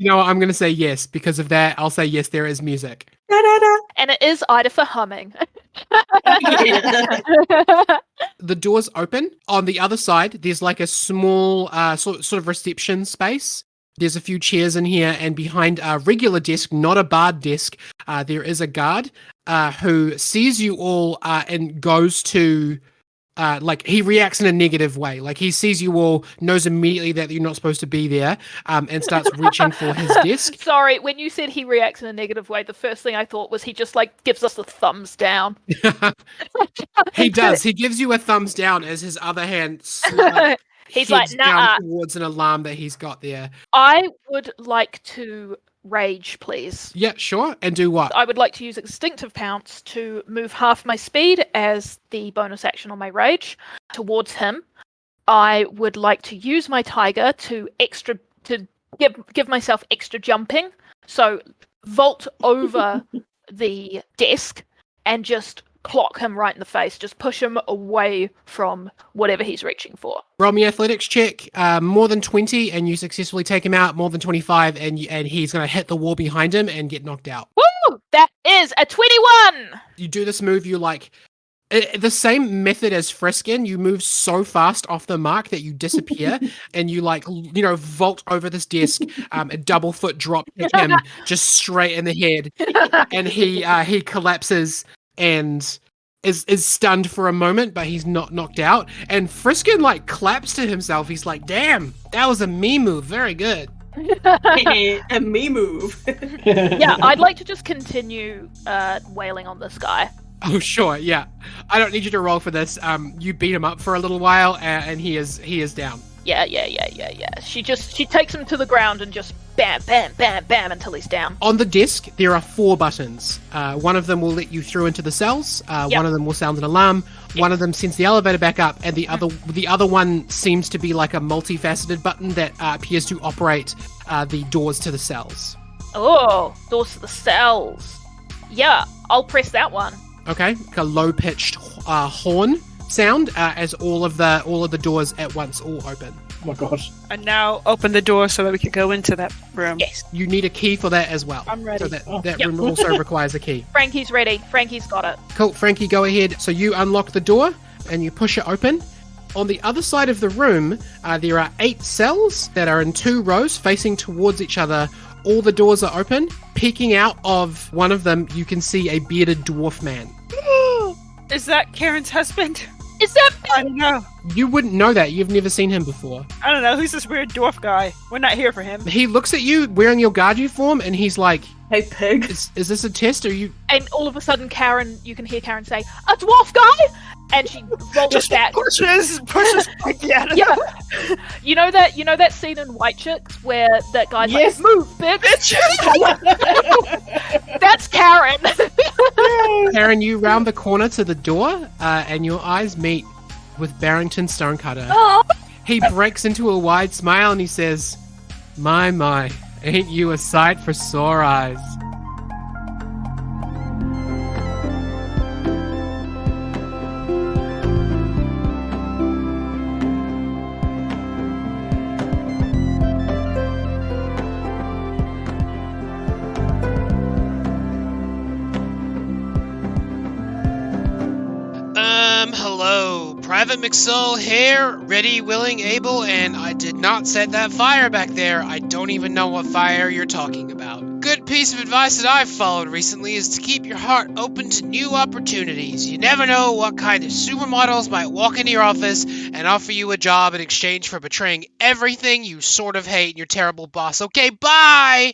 You know what? I'm going to say yes. Because of that, I'll say yes, there is music. And it is Ida for humming. The doors open. On the other side, there's like a small sort of reception space. There's a few chairs in here, and behind a regular desk, not a barred desk, there is a guard who sees you all and goes to... like, he reacts in a negative way. Like, he sees you all, knows immediately that you're not supposed to be there, and starts reaching for his desk. Sorry, when you said he reacts in a negative way, the first thing I thought was he just, like, gives us the thumbs down. He does. He gives you a thumbs down as his other hand He's like, heads nah. down towards an alarm that he's got there. I would like to rage, please. Yeah, sure. And do what? I would like to use Instinctive Pounce to move half my speed as the bonus action on my rage towards him. I would like to use my tiger to give myself extra jumping. So vault over the desk and just clock him right in the face. Just push him away from whatever he's reaching for. Roll me athletics check. More than 20 and you successfully take him out. More than 25 and he's going to hit the wall behind him and get knocked out. Woo! That is a 21! You do this move, you like... the same method as Friskin, you move so fast off the mark that you disappear and you vault over this desk, a double foot drop hit him just straight in the head and he collapses and is stunned for a moment, but he's not knocked out. And Friskin like claps to himself. He's like, damn, that was a me move. Very good. A me move. Yeah, I'd like to just continue wailing on this guy. Oh, sure, yeah. I don't need you to roll for this. You beat him up for a little while, and he is down. Yeah. She takes him to the ground and just bam, bam, bam, bam until he's down. On the desk, there are 4 buttons. One of them will let you through into the cells. One of them will sound an alarm. One of them sends the elevator back up, and the other one seems to be like a multifaceted button that appears to operate the doors to the cells. Oh, doors to the cells. Yeah, I'll press that one. Okay, like a low-pitched horn sound as all of the doors at once all open. Oh my gosh. And now open the door so that we can go into that room. Yes. You need a key for that as well. I'm ready. So that room also requires a key. Frankie's ready. Frankie's got it. Cool, Frankie, go ahead. So you unlock the door and you push it open. On the other side of the room, there are 8 cells that are in 2 rows facing towards each other. All the doors are open. Peeking out of one of them, you can see a bearded dwarf man. Is that Karen's husband? Is that... I don't know. You wouldn't know that. You've never seen him before. I don't know. Who's this weird dwarf guy? We're not here for him. He looks at you wearing your guard uniform and he's like, Hey, pig. is this a test or you... And all of a sudden, you can hear Karen say, a dwarf guy? and she rolls Just back. pushes Frankie out of Yeah, you know that scene in White Chicks where that guy's Yes. like, "Move, bitch." That's Karen. Karen, you round the corner to the door, and your eyes meet with Barrington Stonecutter. Oh. He breaks into a wide smile and he says, My, ain't you a sight for sore eyes? Hello. Private McSull here, ready, willing, able, and I did not set that fire back there. I don't even know what fire you're talking about. Good piece of advice that I've followed recently is to keep your heart open to new opportunities. You never know what kind of supermodels might walk into your office and offer you a job in exchange for betraying everything you sort of hate and your terrible boss. Okay, bye!